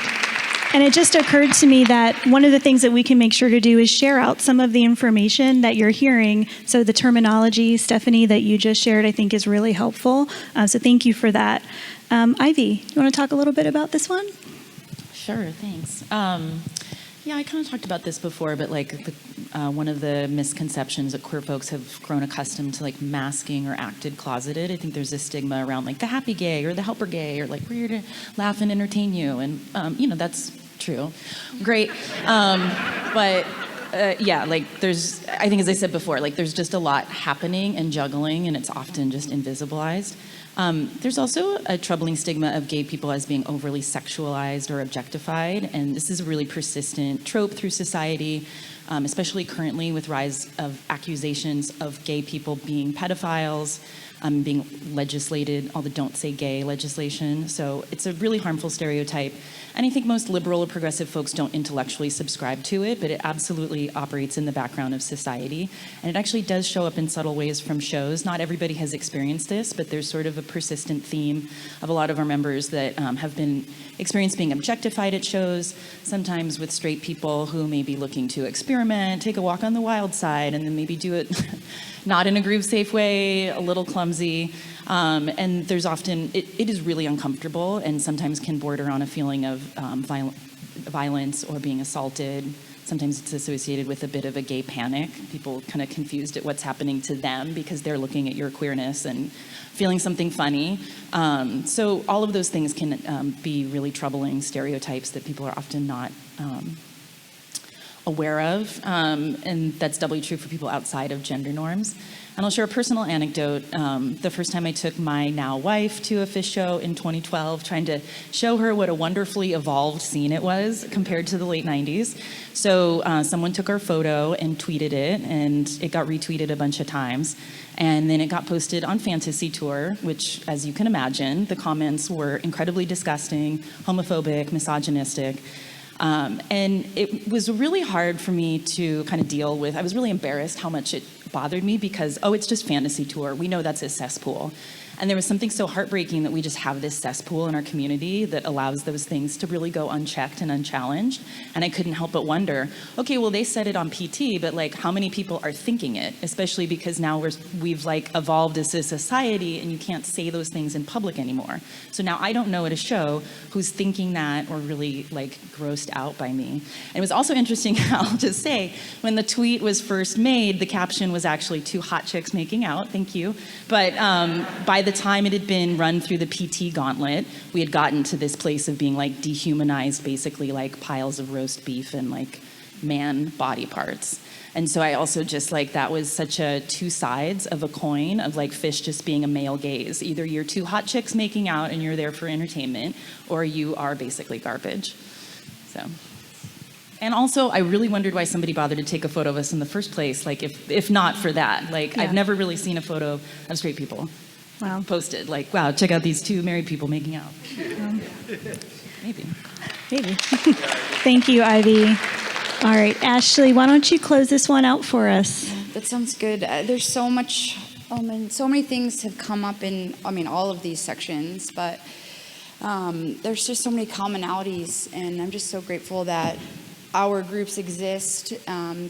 And it just occurred to me that one of the things that we can make sure to do is share out some of the information that you're hearing. So the terminology, Stephanie, that you just shared, I think is really helpful. So thank you for that. Ivy, you want to talk a little bit about this one? Sure, thanks. Yeah, I kind of talked about this before, but one of the misconceptions that queer folks have grown accustomed to like masking or acted closeted. I think there's a stigma around like the happy gay or the helper gay or like we're here to laugh and entertain you. And, that's true. Great. Yeah, like I think as I said before, like there's just a lot happening and juggling and it's often just invisibilized. There's also a troubling stigma of gay people as being overly sexualized or objectified, and this is a really persistent trope through society, especially currently with rise of accusations of gay people being pedophiles, being legislated, all the don't say gay legislation. So it's a really harmful stereotype. And I think most liberal or progressive folks don't intellectually subscribe to it, but it absolutely operates in the background of society. And it actually does show up in subtle ways from shows. Not everybody has experienced this, but there's sort of a persistent theme of a lot of our members that have been experienced being objectified at shows, sometimes with straight people who may be looking to experiment, take a walk on the wild side, and then maybe do it not in a GrooveSafe way, a little clumsy. And there's often, it is really uncomfortable and sometimes can border on a feeling of violence or being assaulted. Sometimes it's associated with a bit of a gay panic. People kind of confused at what's happening to them because they're looking at your queerness and feeling something funny. So all of those things can be really troubling stereotypes that people are often not aware of, and that's doubly true for people outside of gender norms. And I'll share a personal anecdote. The first time I took my now wife to a Phish show in 2012, trying to show her what a wonderfully evolved scene it was compared to the late 90s. So someone took our photo and tweeted it, and it got retweeted a bunch of times. And then it got posted on Fantasy Tour, which, as you can imagine, the comments were incredibly disgusting, homophobic, misogynistic. And it was really hard for me to kind of deal with. I was really embarrassed how much it bothered me because, it's just Fantasy Tour. We know that's a cesspool. And there was something so heartbreaking that we just have this cesspool in our community that allows those things to really go unchecked and unchallenged. And I couldn't help but wonder, okay, well, they said it on PT, but like how many people are thinking it? Especially because now we've like evolved as a society and you can't say those things in public anymore. So now I don't know at a show who's thinking that or really like grossed out by me. And it was also interesting, I'll just say, when the tweet was first made, the caption was actually 2 hot chicks making out, thank you. But by the time it had been run through the PT gauntlet, we had gotten to this place of being like dehumanized, basically like piles of roast beef and like man body parts. And so I also just like, that was such a 2 sides of a coin of like Phish just being a male gaze. Either you're 2 hot chicks making out and you're there for entertainment, or you are basically garbage. So. And also, I really wondered why somebody bothered to take a photo of us in the first place, like if not for that. Like, yeah. I've never really seen a photo of straight people posted. Like, wow, check out these 2 married people making out. Maybe. Thank you, Ivy. All right, Ashley, why don't you close this one out for us? That sounds good. There's so much, and so many things have come up in, all of these sections, but there's just so many commonalities, and I'm just so grateful that our groups exist.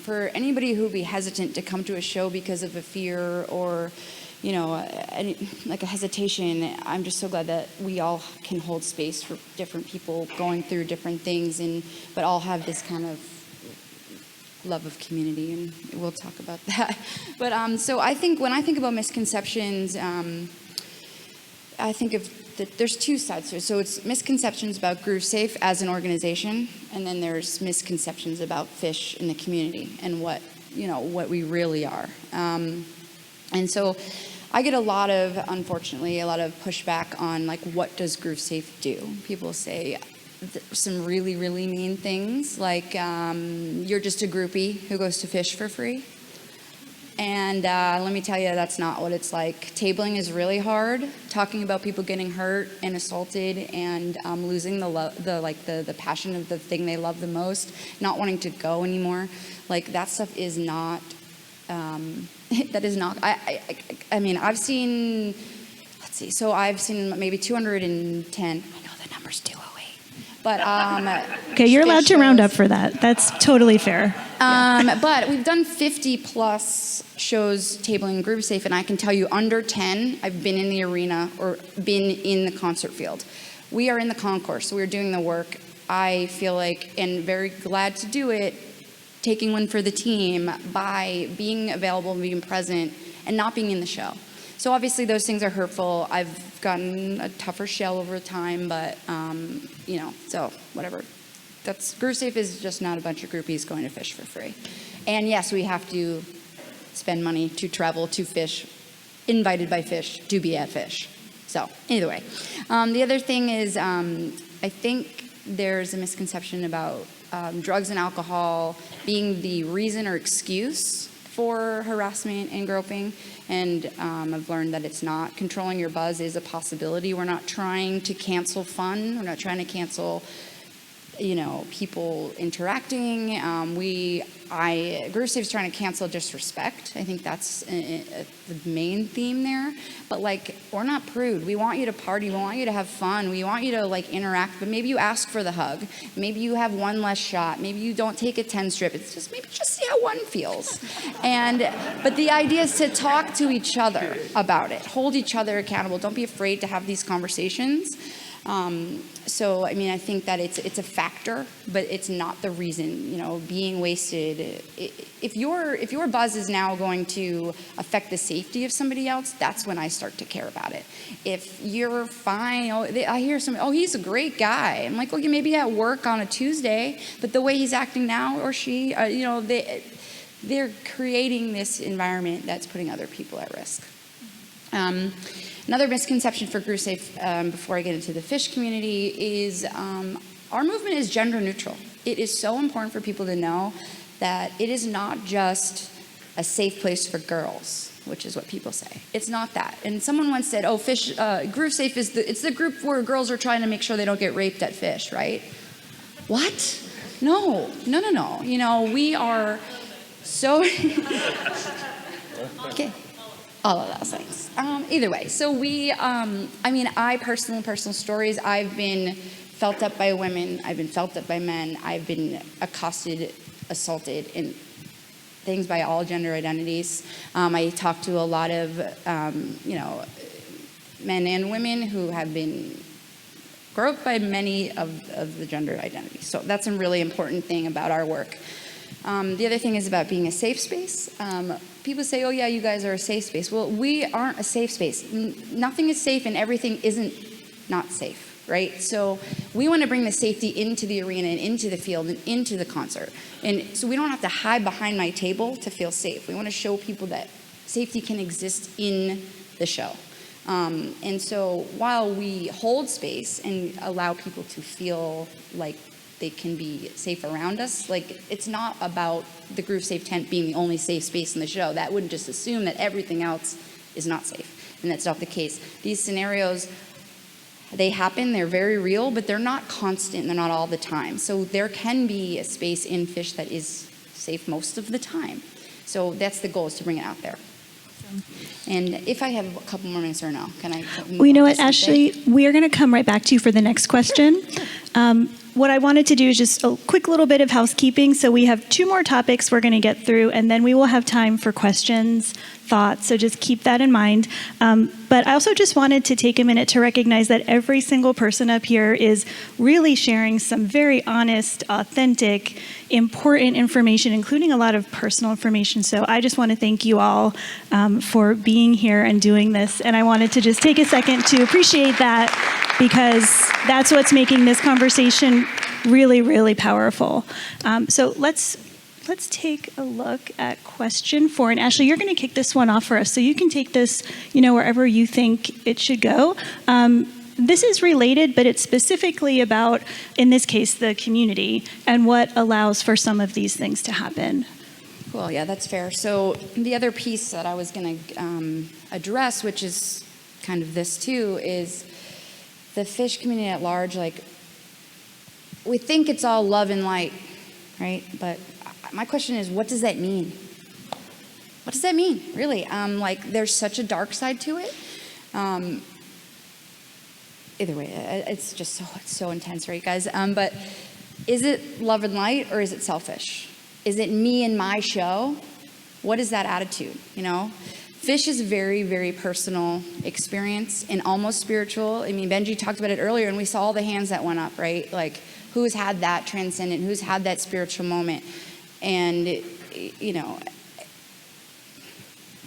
For anybody who would be hesitant to come to a show because of a fear or, like a hesitation, I'm just so glad that we all can hold space for different people going through different things, but all have this kind of love of community, and we'll talk about that. But so I think when I think about misconceptions, I think of there's 2 sides to it. So it's misconceptions about GrooveSafe as an organization, and then there's misconceptions about Phish in the community and what we really are. And so I get unfortunately, a lot of pushback on like, what does GrooveSafe do? People say some really, really mean things, like you're just a groupie who goes to Phish for free. And let me tell you, that's not what it's like. Tabling is really hard. Talking about people getting hurt and assaulted and losing the passion of the thing they love the most, not wanting to go anymore. Like, that stuff is not. That is not. I've seen. Let's see. So I've seen maybe 210. I know the number's 208. But okay, you're allowed to round up for that. That's totally fair. But we've done 50 plus shows tabling GrooveSafe, and I can tell you under 10, I've been in the arena or been in the concert field. We are in the concourse, so we're doing the work. I feel like, and very glad to do it, taking one for the team, by being available and being present and not being in the show. So obviously those things are hurtful. I've gotten a tougher shell over time, but you know, so whatever. GrooveSafe is just not a bunch of groupies going to Phish for free. And yes, we have to spend money to travel to Phish, invited by Phish, to be at Phish. So either way. The other thing is I think there's a misconception about drugs and alcohol being the reason or excuse for harassment and groping, and I've learned that it's not. Controlling your buzz is a possibility. We're not trying to cancel fun. We're not trying to cancel, you know, people interacting. GrooveSafe is trying to cancel disrespect. I think that's the main theme there. But like, we're not prude. We want you to party. We want you to have fun. We want you to like interact. But maybe you ask for the hug. Maybe you have one less shot. Maybe you don't take a 10 strip. It's just maybe just see how one feels. But the idea is to talk to each other about it. Hold each other accountable. Don't be afraid to have these conversations. So, I mean, I think that it's a factor, but it's not the reason, you know, being wasted. If your buzz is now going to affect the safety of somebody else, that's when I start to care about it. If you're fine, I hear somebody, oh, he's a great guy. I'm like, okay, maybe at work on a Tuesday, but the way he's acting now, or she, you know, they're creating this environment that's putting other people at risk. Another misconception for GrooveSafe, before I get into the Phish community, is our movement is gender neutral. It is so important for people to know that it is not just a safe place for girls, which is what people say. It's not that. And someone once said, oh, GrooveSafe is it's the group where girls are trying to make sure they don't get raped at Phish, right? What? No. You know, we are so... Okay. All of those things. Either way, so I personal stories, I've been felt up by women, I've been felt up by men, I've been accosted, assaulted, and things by all gender identities. I talk to a lot of, you know, men and women who have been groped by many of the gender identities. So that's a really important thing about our work. The other thing is about being a safe space. People say, oh yeah, you guys are a safe space. Well, we aren't a safe space. Nothing is safe and everything isn't not safe, right? So we want to bring the safety into the arena and into the field and into the concert. And so we don't have to hide behind my table to feel safe. We want to show people that safety can exist in the show. And so while we hold space and allow people to feel like they can be safe around us, like, it's not about the GrooveSafe tent being the only safe space in the show. That would just assume that everything else is not safe, and that's not the case. These scenarios, they happen, they're very real, but they're not constant, they're not all the time. So there can be a space in Phish that is safe most of the time. So that's the goal, is to bring it out there. And if I have a couple more minutes or no, can I? Well, you know what, Ashley, we are going to come right back to you for the next question. What I wanted to do is just a quick little bit of housekeeping. So we have 2 more topics we're going to get through, and then we will have time for questions, thoughts. So just keep that in mind. But I also just wanted to take a minute to recognize that every single person up here is really sharing some very honest, authentic, important information, including a lot of personal information. So I just want to thank you all for being here and doing this. And I wanted to just take a second to appreciate that, because that's what's making this conversation really, really powerful. So let's take a look at question 4. And Ashley, you're going to kick this one off for us. So you can take this, you know, wherever you think it should go. This is related, but it's specifically about, in this case, the community and what allows for some of these things to happen. Cool, yeah, that's fair. So the other piece that I was going to address, which is kind of this too, is the Phish community at large. Like, we think it's all love and light, right? But my question is, what does that mean? What does that mean, really? Like, there's such a dark side to it. Either way, it's just so intense, right, guys? But is it love and light, or is it selfish? Is it me and my show? What is that attitude, you know? Phish is a very, very personal experience and almost spiritual. I mean, Benji talked about it earlier, and we saw all the hands that went up, right? Like, who's had that transcendent, who's had that spiritual moment? and, you know,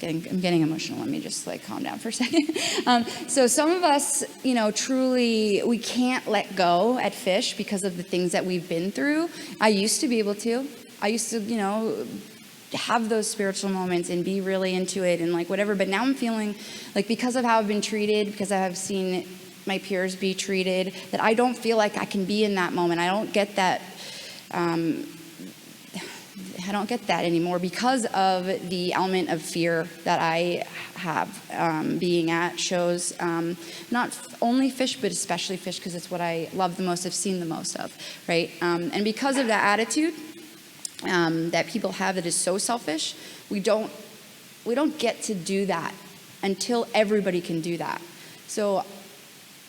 I'm getting emotional. Let me just like calm down for a second. So some of us, you know, truly, we can't let go at Phish because of the things that we've been through. I used to be able to. I used to, you know, have those spiritual moments and be really into it and like whatever. But now I'm feeling like because of how I've been treated, because I have seen my peers be treated, that I don't feel like I can be in that moment. I don't get that. I don't get that anymore because of the element of fear that I have being at shows, not only Phish, but especially Phish, because it's what I love the most, I've seen the most of, right? And because of that attitude that people have that is so selfish, we don't get to do that until everybody can do that. So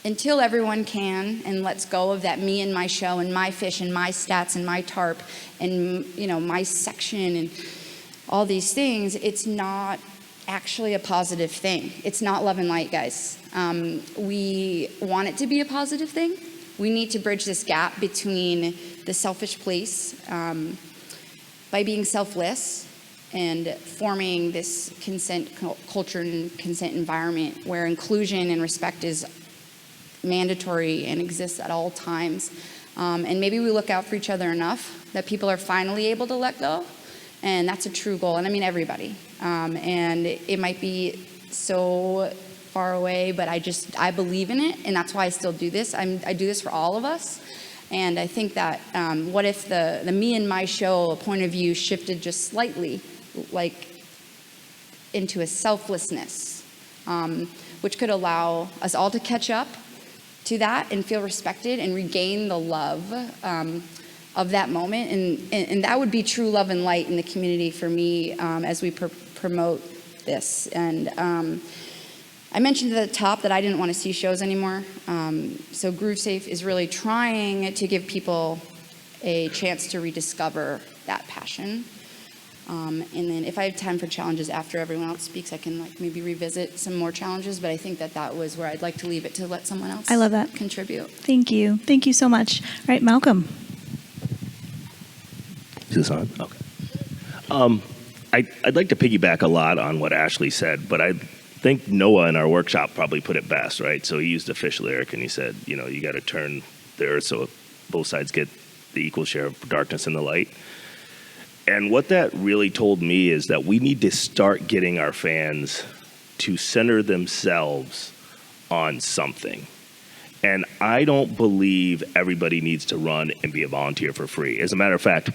until everyone can and lets go of that me and my show and my Phish and my stats and my tarp and, you know, my section and all these things, it's not actually a positive thing. It's not love and light, guys. We want it to be a positive thing. We need to bridge this gap between the selfish place by being selfless and forming this consent culture and consent environment where inclusion and respect is mandatory and exists at all times. And maybe we look out for each other enough that people are finally able to let go. And that's a true goal. And I mean, everybody. And it might be so far away, but I believe in it. And that's why I still do this. I do this for all of us. And I think that what if the me and my show point of view shifted just slightly, like into a selflessness, which could allow us all to catch up to that and feel respected and regain the love of that moment. And that would be true love and light in the community for me as we promote this. And I mentioned at the top that I didn't want to see shows anymore. So GrooveSafe is really trying to give people a chance to rediscover that passion. And then if I have time for challenges after everyone else speaks, I can like maybe revisit some more challenges, but I think that was where I'd like to leave it to let someone else I love that. contribute. Thank you. Thank you so much. All right, Malcolm. Is this on? Okay. I'd like to piggyback a lot on what Ashley said, but I think Noah in our workshop probably put it best, right? So he used a Phish lyric and he said, you know, you got to turn the earth so both sides get the equal share of darkness and the light. And what that really told me is that we need to start getting our fans to center themselves on something. And I don't believe everybody needs to run and be a volunteer for free. As a matter of fact,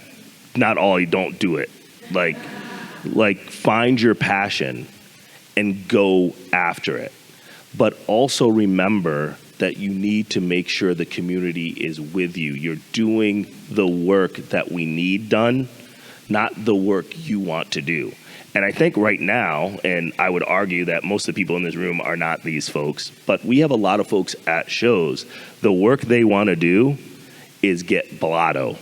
not all, you don't do it. Like find your passion and go after it. But also remember that you need to make sure the community is with you. You're doing the work that we need done, not the work you want to do. And I think right now, and I would argue that most of the people in this room are not these folks, but we have a lot of folks at shows. The work they want to do is get blotto,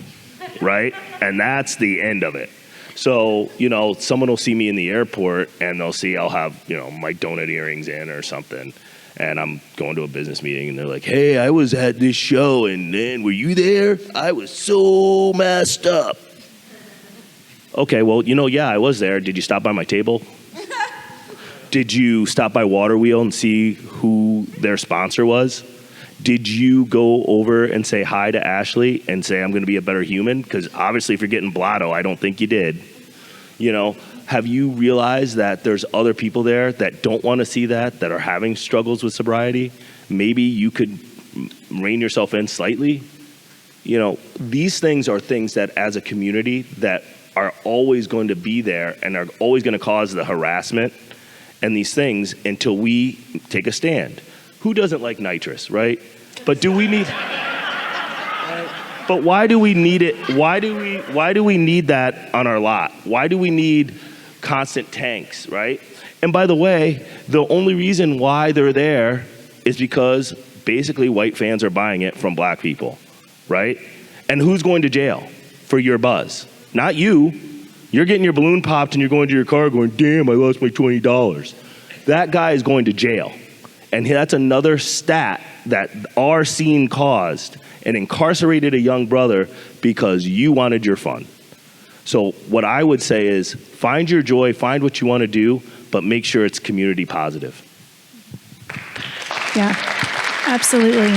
right? And that's the end of it. So, you know, someone will see me in the airport and they'll see I'll have, you know, my donut earrings in or something. And I'm going to a business meeting and they're like, hey, I was at this show and then were you there? I was so messed up. Okay, well, you know, yeah, I was there. Did you stop by my table? Did you stop by Water Wheel and see who their sponsor was? Did you go over and say hi to Ashley and say, I'm going to be a better human? Because obviously if you're getting blotto, I don't think you did. You know, have you realized that there's other people there that don't want to see that are having struggles with sobriety? Maybe you could rein yourself in slightly. You know, these things are things that as a community that are always going to be there and are always going to cause the harassment and these things until we take a stand. Who doesn't like nitrous, right? But do we need... But why do we need it? Why do we need that on our lot? Why do we need constant tanks, right? And by the way, the only reason why they're there is because basically white fans are buying it from black people, right? And who's going to jail for your buzz? Not you. You're getting your balloon popped and you're going to your car going, damn, I lost my $20. That guy is going to jail. And that's another stat that our scene caused and incarcerated a young brother because you wanted your fun. So what I would say is find your joy, find what you want to do, but make sure it's community positive. Yeah, absolutely.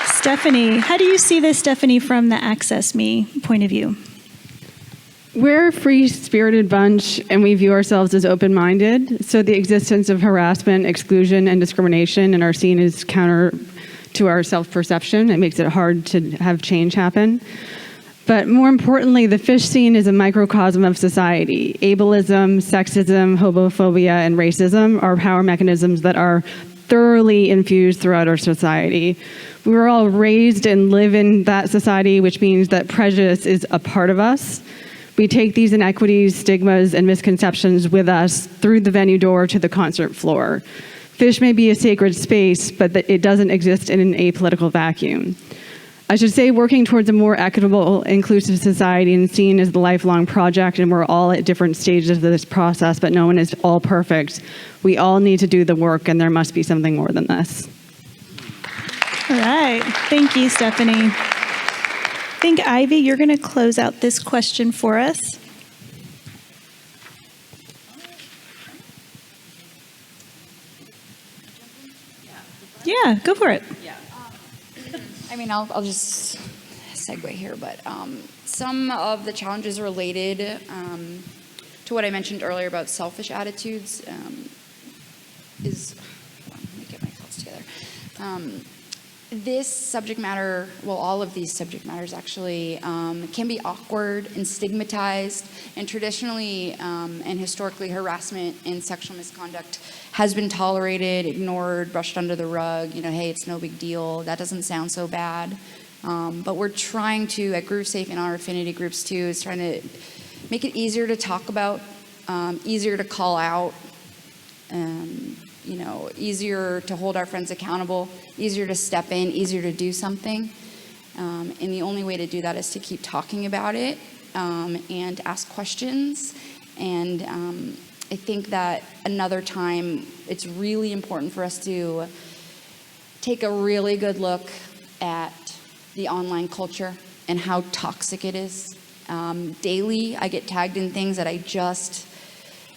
Stephanie, how do you see this, Stephanie, from the Access Me point of view? We're a free-spirited bunch, and we view ourselves as open-minded, so the existence of harassment, exclusion, and discrimination in our scene is counter to our self-perception. It makes it hard to have change happen. But more importantly, the Phish scene is a microcosm of society. Ableism, sexism, homophobia, and racism are power mechanisms that are thoroughly infused throughout our society. We were all raised and live in that society, which means that prejudice is a part of us. We take these inequities, stigmas, and misconceptions with us through the venue door to the concert floor. Phish may be a sacred space, but it doesn't exist in an apolitical vacuum. I should say working towards a more equitable, inclusive society and scene is the lifelong project, and we're all at different stages of this process, but no one is all perfect. We all need to do the work, and there must be something more than this. All right. Thank you, Stephanie. I think, Ivy, you're going to close out this question for us. Yeah, go for it. I mean, I'll just segue here, but some of the challenges related to what I mentioned earlier about selfish attitudes is, hold on, let me get my thoughts together. This subject matter, well, all of these subject matters actually can be awkward and stigmatized, and traditionally and historically harassment and sexual misconduct has been tolerated, ignored, brushed under the rug. You know, hey, it's no big deal. That doesn't sound so bad. But we're trying to, at GrooveSafe and our affinity groups too, is trying to make it easier to talk about, easier to call out, you know, easier to hold our friends accountable, easier to step in, easier to do something. And the only way to do that is to keep talking about it and ask questions. And I think that another time, it's really important for us to take a really good look at the online culture and how toxic it is. Daily, I get tagged in things that I just,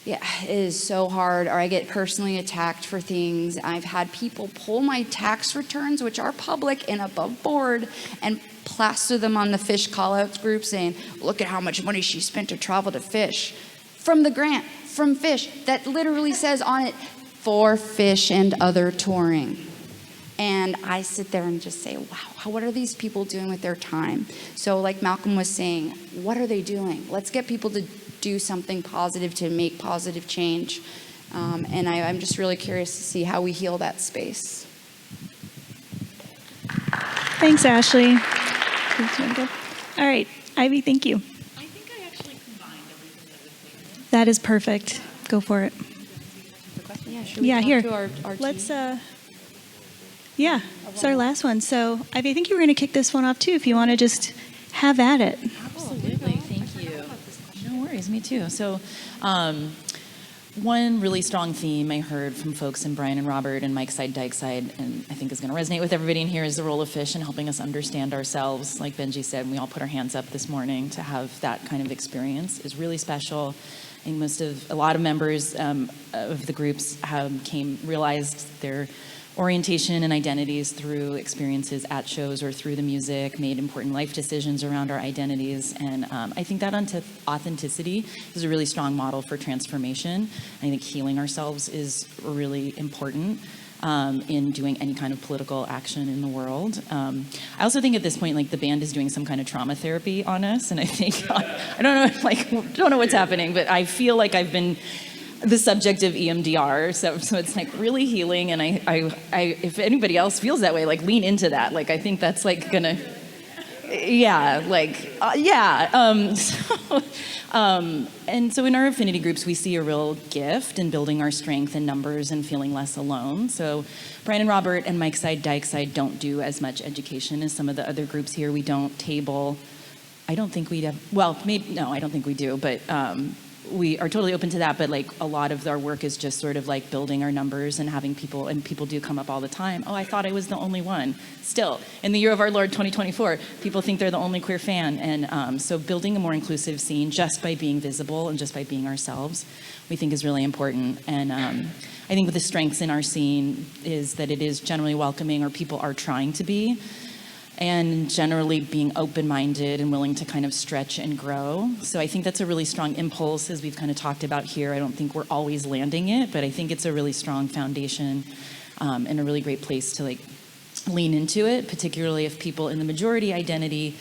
it is so hard, or I get personally attacked for things. I've had people pull my tax returns, which are public and above board, and plaster them on the Phish callouts group saying, look at how much money she spent to travel to Phish. From the grant, from Phish, that literally says on it, for Phish and other touring. And I sit there and just say, wow, what are these people doing with their time? So like Malcolm was saying, what are they doing? Let's get people to do something positive to make positive change. And I'm just really curious to see how we heal that space. Thanks, Ashley. All right, Ivy, thank you. I think I actually combined everything that was taken. That is perfect. Go for it. Yeah, should we Yeah, talk here. to our Let's, team? yeah, it's our last one. So, Ivy, I think you were going to kick this one off too, if you want to just have at it. Absolutely, thank you. No worries, me too. So, one really strong theme I heard from folks in Brian and Robert and Mike's side, Dyke's side, and I think is going to resonate with everybody in here, is the role of Phish in helping us understand ourselves. Like Benji said, we all put our hands up this morning to have that kind of experience is really special. I think a lot of members of the groups realized their orientation and identities through experiences at shows or through the music, made important life decisions around our identities. And I think that authenticity is a really strong model for transformation. I think healing ourselves is really important in doing any kind of political action in the world. I also think at this point, like the band is doing some kind of trauma therapy on us. And I think, I don't know what's happening, but I feel like I've been the subject of EMDR, so it's like really healing, and I if anybody else feels that way, like lean into that. Like I think that's like gonna, yeah, like yeah. And so in our affinity groups, we see a real gift in building our strength in numbers and feeling less alone. So Brian and Robert and Mike's side, Dyke's side don't do as much education as some of the other groups here. We don't table. I don't think we have. Well, maybe no, I don't think we do, but. we are totally open to that, but like a lot of our work is just sort of like building our numbers and having people, and people do come up all the time. Oh, I thought I was the only one. Still, in the year of our Lord 2024, people think they're the only queer fan. And so building a more inclusive scene just by being visible and just by being ourselves, we think is really important. And I think with the strengths in our scene is that it is generally welcoming, or people are trying to be, and generally being open-minded and willing to kind of stretch and grow. So I think that's a really strong impulse, as we've kind of talked about here. I don't think we're always landing it, but I think it's a really strong foundation and a really great place to like lean into it, particularly if people in the majority identity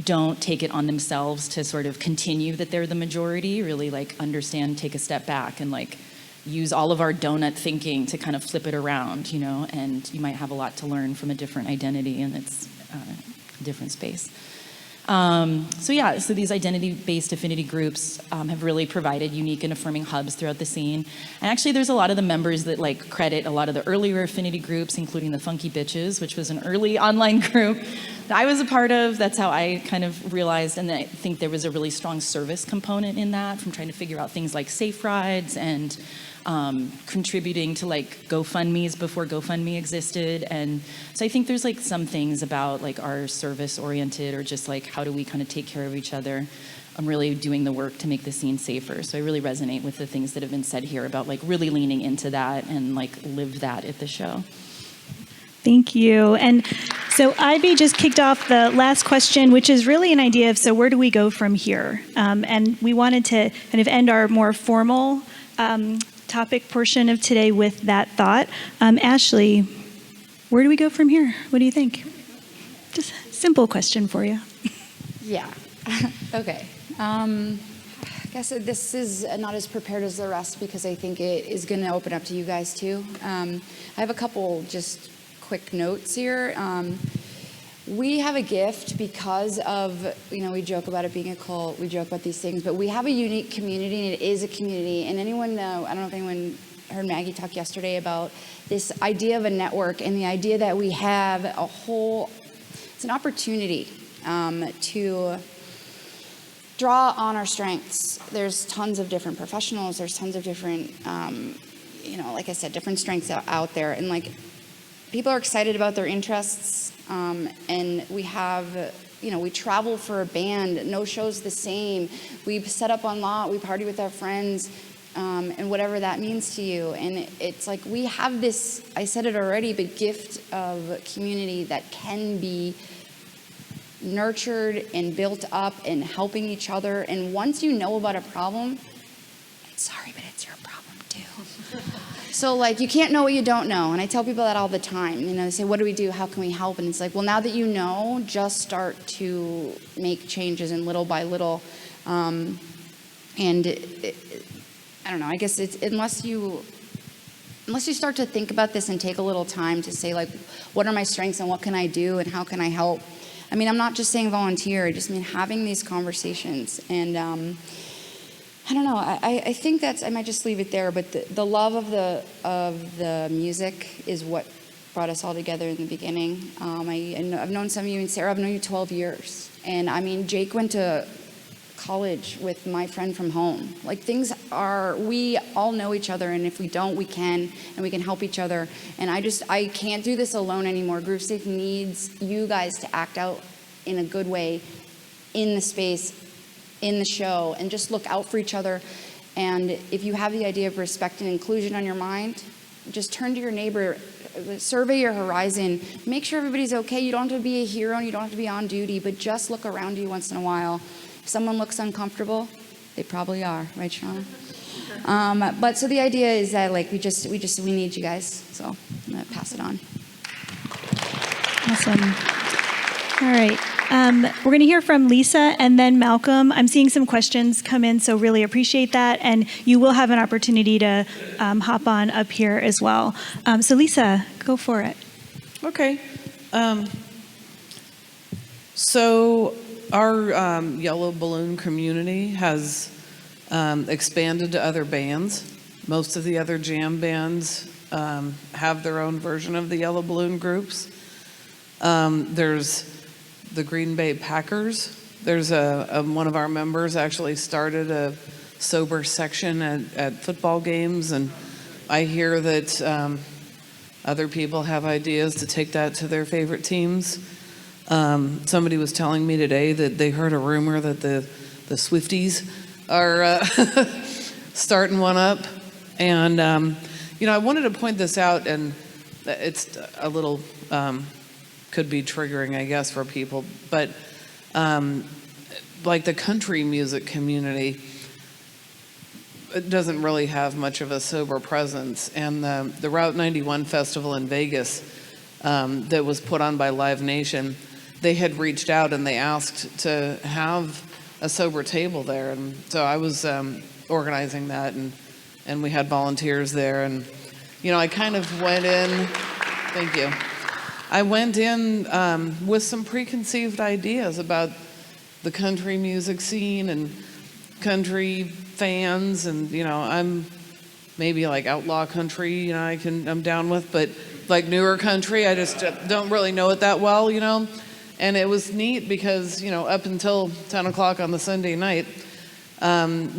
don't take it on themselves to sort of continue that they're the majority, really like understand, take a step back and like use all of our donut thinking to kind of flip it around, you know, and you might have a lot to learn from a different identity, and it's a different space. So these identity-based affinity groups have really provided unique and affirming hubs throughout the scene. And actually there's a lot of the members that like credit a lot of the earlier affinity groups, including the Funky Bitches, which was an early online group that I was a part of. That's how I kind of realized, and I think there was a really strong service component in that, from trying to figure out things like safe rides and contributing to like GoFundMes before GoFundMe existed. And so I think there's like some things about like our service oriented, or just like how do we kind of take care of each other. I'm really doing the work to make the scene safer. So I really resonate with the things that have been said here about like really leaning into that and like live that at the show. Thank you. And so Ivy just kicked off the last question, which is really an idea of, so where do we go from here? And we wanted to kind of end our more formal topic portion of today with that thought. Ashley, where do we go from here? What do you think? Just a simple question for you. Yeah. Okay. I guess this is not as prepared as the rest, because I think it is going to open up to you guys too. I have a couple just quick notes here. We have a gift because of, you know, we joke about it being a cult, we joke about these things, but we have a unique community, and it is a community. And anyone know, I don't know if anyone heard Maggie talk yesterday about this idea of a network, and the idea that we have it's an opportunity to draw on our strengths. There's tons of different professionals, there's tons of different, like I said, different strengths out there. And like, people are excited about their interests. And we have, we travel for a band, no show's the same. We set up on lot, we party with our friends, and whatever that means to you. And it's like, we have this, I said it already, but gift of community that can be nurtured and built up and helping each other. And once you know about a problem, sorry, but it's your problem too. So like, you can't know what you don't know. And I tell people that all the time. They say, what do we do? How can we help? And it's like, well, now that you know, just start to make changes, and little by little. I don't know, I guess it's, unless you start to think about this and take a little time to say like, what are my strengths and what can I do and how can I help? I mean, I'm not just saying volunteer, I just mean having these conversations. And I don't know, I think I might just leave it there, but the love of the music is what brought us all together in the beginning. I've known some of you, and Sarah, I've known you 12 years. And I mean, Jake went to college with my friend from home. Like, we all know each other, and if we don't, we can, and we can help each other. And I can't do this alone anymore. GrooveSafe needs you guys to act out in a good way in the space, in the show, and just look out for each other. And if you have the idea of respect and inclusion on your mind, just turn to your neighbor, survey your horizon, make sure everybody's okay. You don't have to be a hero, and you don't have to be on duty, but just look around you once in a while. If someone looks uncomfortable, they probably are, right, Shauna? But so the idea is that like we need you guys. So I'm gonna pass it on. Awesome. All right. We're going to hear from Lisa and then Malcolm. I'm seeing some questions come in, so really appreciate that. And you will have an opportunity to hop on up here as well. So Lisa, go for it. Okay. So our Yellow Balloon community has expanded to other bands. Most of the other jam bands have their own version of the Yellow Balloon groups. There's the Green Bay Packers. There's one of our members actually started a sober section at football games, and I hear that other people have ideas to take that to their favorite teams. Somebody was telling me today that they heard a rumor that the Swifties are starting one up. And, I wanted to point this out, and it's a little, could be triggering, I guess, for people. But like the country music community, it doesn't really have much of a sober presence. And the Route 91 festival in Vegas that was put on by Live Nation, they had reached out and they asked to have a sober table there. And so I was organizing that, and we had volunteers there. And, I kind of went in, thank you. I went in with some preconceived ideas about the country music scene and country fans, and I'm maybe like outlaw country, I'm down with, but like newer country, I just don't really know it that well, And it was neat because up until 10 o'clock on the Sunday night,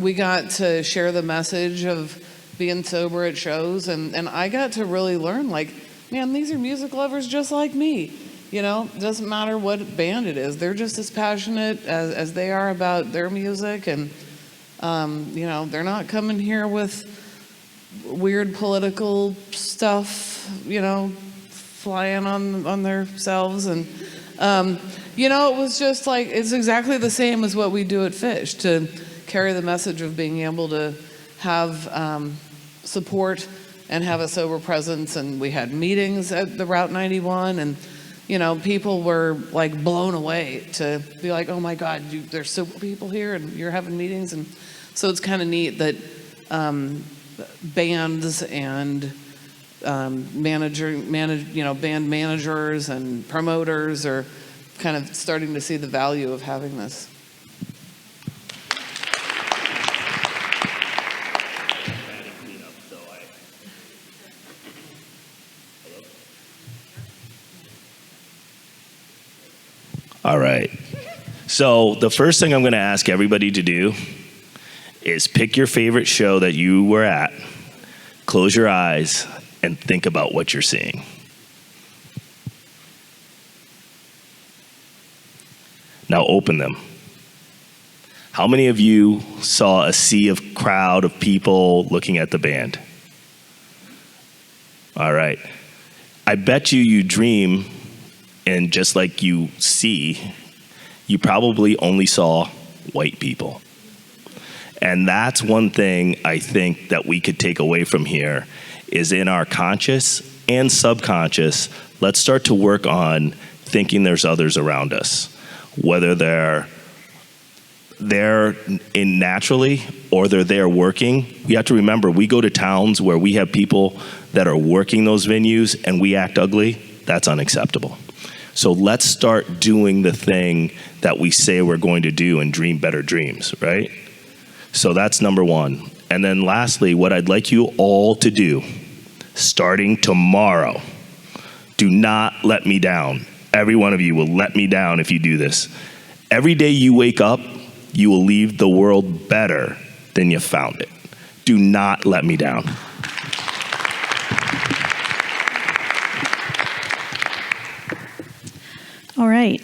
we got to share the message of being sober at shows, and I got to really learn, like, man, these are music lovers just like me. It doesn't matter what band it is, they're just as passionate as they are about their music, and they're not coming here with weird political stuff, flying on themselves. And, it was just like, it's exactly the same as what we do at Phish, to carry the message of being able to have support and have a sober presence. And we had meetings at the Route 91, and people were like blown away to be like, oh my God, there's sober people here and you're having meetings. And so it's kind of neat that bands and band managers and promoters are kind of starting to see the value of having this. All right. So the first thing I'm going to ask everybody to do is pick your favorite show that you were at, close your eyes, and think about what you're seeing. Now open them. How many of you saw a sea of crowd of people looking at the band? All right. I bet you dream, and just like you see, you probably only saw white people. And that's one thing I think that we could take away from here, is in our conscious and subconscious, let's start to work on thinking there's others around us, whether they're there in naturally or they're there working. We have to remember, we go to towns where we have people that are working those venues and we act ugly. That's unacceptable. So let's start doing the thing that we say we're going to do and dream better dreams, right? So that's number one. And then lastly, what I'd like you all to do, starting tomorrow, do not let me down. Every one of you will let me down if you do this. Every day you wake up, you will leave the world better than you found it. Do not let me down. All right.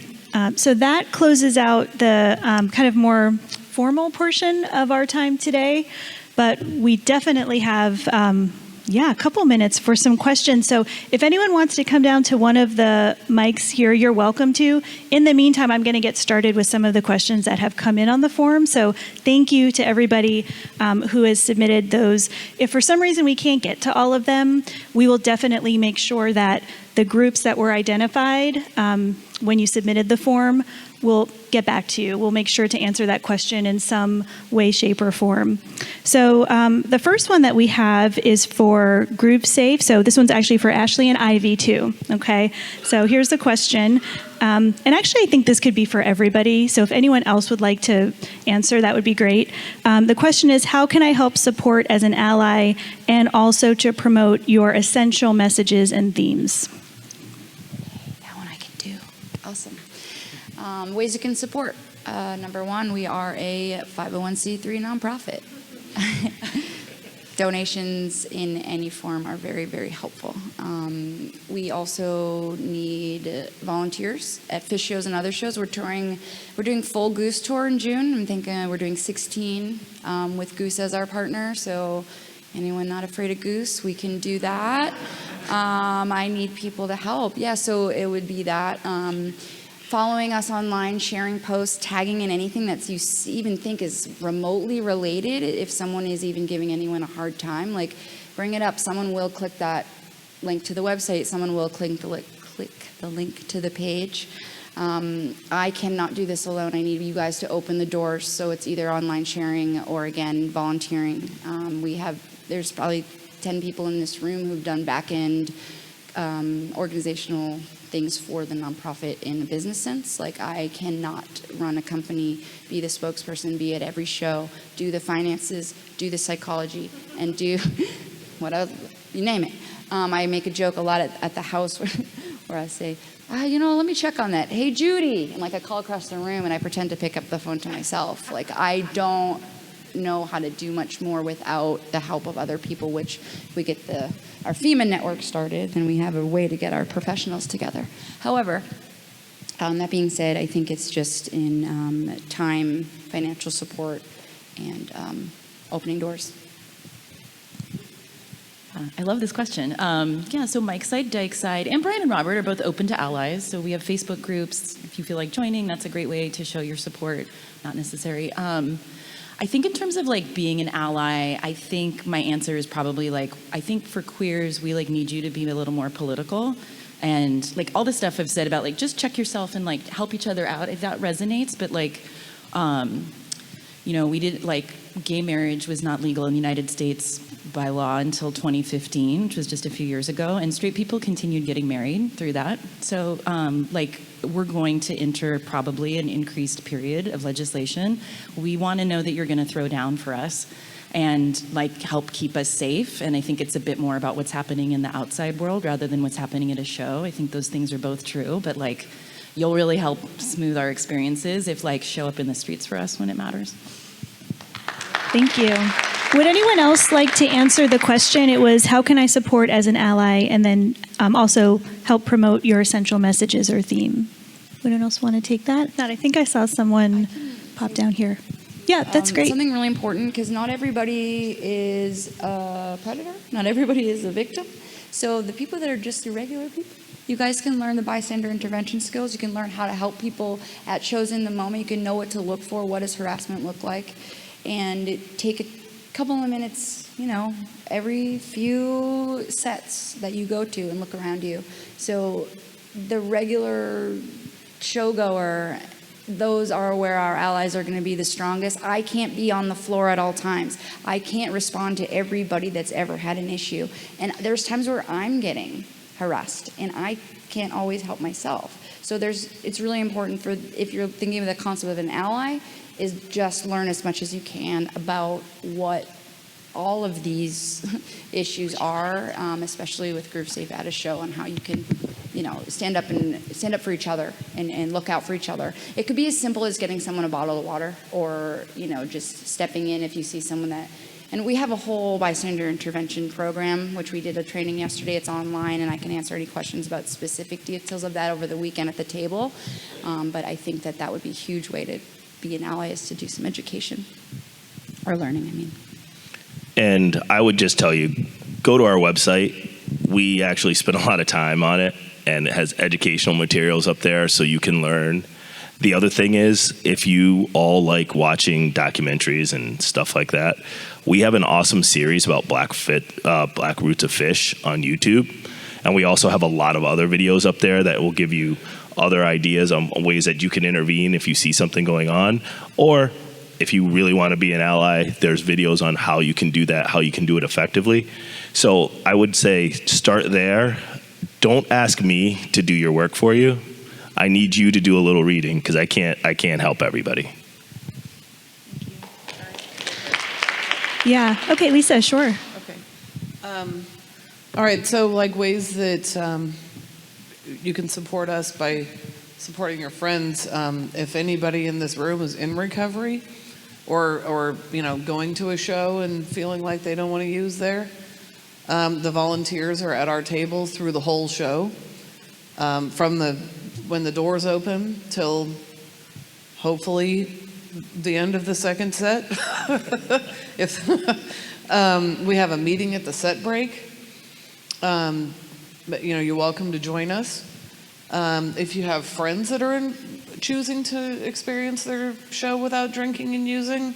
So that closes out the kind of more formal portion of our time today, but we definitely have a couple minutes for some questions. So if anyone wants to come down to one of the mics here, you're welcome to. In the meantime, I'm going to get started with some of the questions that have come in on the form. So thank you to everybody who has submitted those. If for some reason we can't get to all of them, we will definitely make sure that the groups that were identified when you submitted the form, we'll get back to you. We'll make sure to answer that question in some way, shape, or form. So the first one that we have is for GrooveSafe. So this one's actually for Ashley and Ivy too, okay? So here's the question. And actually, I think this could be for everybody. So if anyone else would like to answer, that would be great. The question is, how can I help support as an ally and also to promote your essential messages and themes? That one I can do. Awesome. Ways you can support. Number one, we are a 501c3 nonprofit. Donations in any form are very, very helpful. We also need volunteers at Phish shows and other shows. We're doing full Goose tour in June. I'm thinking we're doing 16 with Goose as our partner. So anyone not afraid of Goose, we can do that. I need people to help. Yeah, so it would be that. Following us online, sharing posts, tagging in anything that you even think is remotely related. If someone is even giving anyone a hard time, like bring it up. Someone will click that link to the website. Someone will click the link to the page. I cannot do this alone. I need you guys to open the doors. So it's either online sharing or again volunteering. There's probably 10 people in this room who've done back-end organizational things for the nonprofit in a business sense. Like I cannot run a company, be the spokesperson, be at every show, do the finances, do the psychology, and do what else, you name it. I make a joke a lot at the house where I say, let me check on that. Hey, Judy. And like I call across the room and I pretend to pick up the phone to myself. Like I don't know how to do much more without the help of other people, which we get our FEMA network started, then we have a way to get our professionals together. However, that being said, I think it's just in time, financial support, and opening doors. I love this question. So Mike's side, Dyke's side, and Brian and Robert are both open to allies. So we have Facebook groups. If you feel like joining, that's a great way to show your support. Not necessary. I think in terms of like being an ally, I think my answer is probably like, I think for queers, we like need you to be a little more political. And like all the stuff I've said about like, just check yourself and like help each other out if that resonates. But like, we did like gay marriage was not legal in the United States by law until 2015, which was just a few years ago. And straight people continued getting married through that. So we're going to enter probably an increased period of legislation. We want to know that you're going to throw down for us and like help keep us safe. And I think it's a bit more about what's happening in the outside world rather than what's happening at a show. I think those things are both true, but like you'll really help smooth our experiences if like show up in the streets for us when it matters. Thank you. Would anyone else like to answer the question? It was, how can I support as an ally, and then also help promote your essential messages or theme? Would anyone else want to take that? If not, I think I saw someone pop down here. Yeah, that's great. Something really important, because not everybody is a predator. Not everybody is a victim. So the people that are just the regular people, you guys can learn the bystander intervention skills. You can learn how to help people at shows in the moment. You can know what to look for. What does harassment look like? And take a couple of minutes, every few sets that you go to and look around you. So the regular showgoer, those are where our allies are going to be the strongest. I can't be on the floor at all times. I can't respond to everybody that's ever had an issue. And there's times where I'm getting harassed and I can't always help myself. So it's really important if you're thinking of the concept of an ally, is just learn as much as you can about what all of these issues are, especially with GrooveSafe at a show, and how you can, stand up for each other and look out for each other. It could be as simple as getting someone a bottle of water, or just stepping in if you see someone that. And we have a whole bystander intervention program, which we did a training yesterday. It's online, and I can answer any questions about specific details of that over the weekend at the table. But I think that would be a huge way to be an ally, is to do some education or learning, I mean. And I would just tell you, go to our website. We actually spend a lot of time on it, and it has educational materials up there so you can learn. The other thing is, if you all like watching documentaries and stuff like that, we have an awesome series about Black Roots of Phish on YouTube. And we also have a lot of other videos up there that will give you other ideas on ways that you can intervene if you see something going on. Or if you really want to be an ally, there's videos on how you can do that, how you can do it effectively. So I would say start there. Don't ask me to do your work for you. I need you to do a little reading, because I can't help everybody. Yeah. Okay, Lisa, sure. Okay. All right, so like ways that you can support us by supporting your friends. If anybody in this room is in recovery, or going to a show and feeling like they don't want to use there. The volunteers are at our tables through the whole show, from when the doors open till hopefully the end of the second set. If we have a meeting at the set break, but you're welcome to join us. If you have friends that are choosing to experience their show without drinking and using,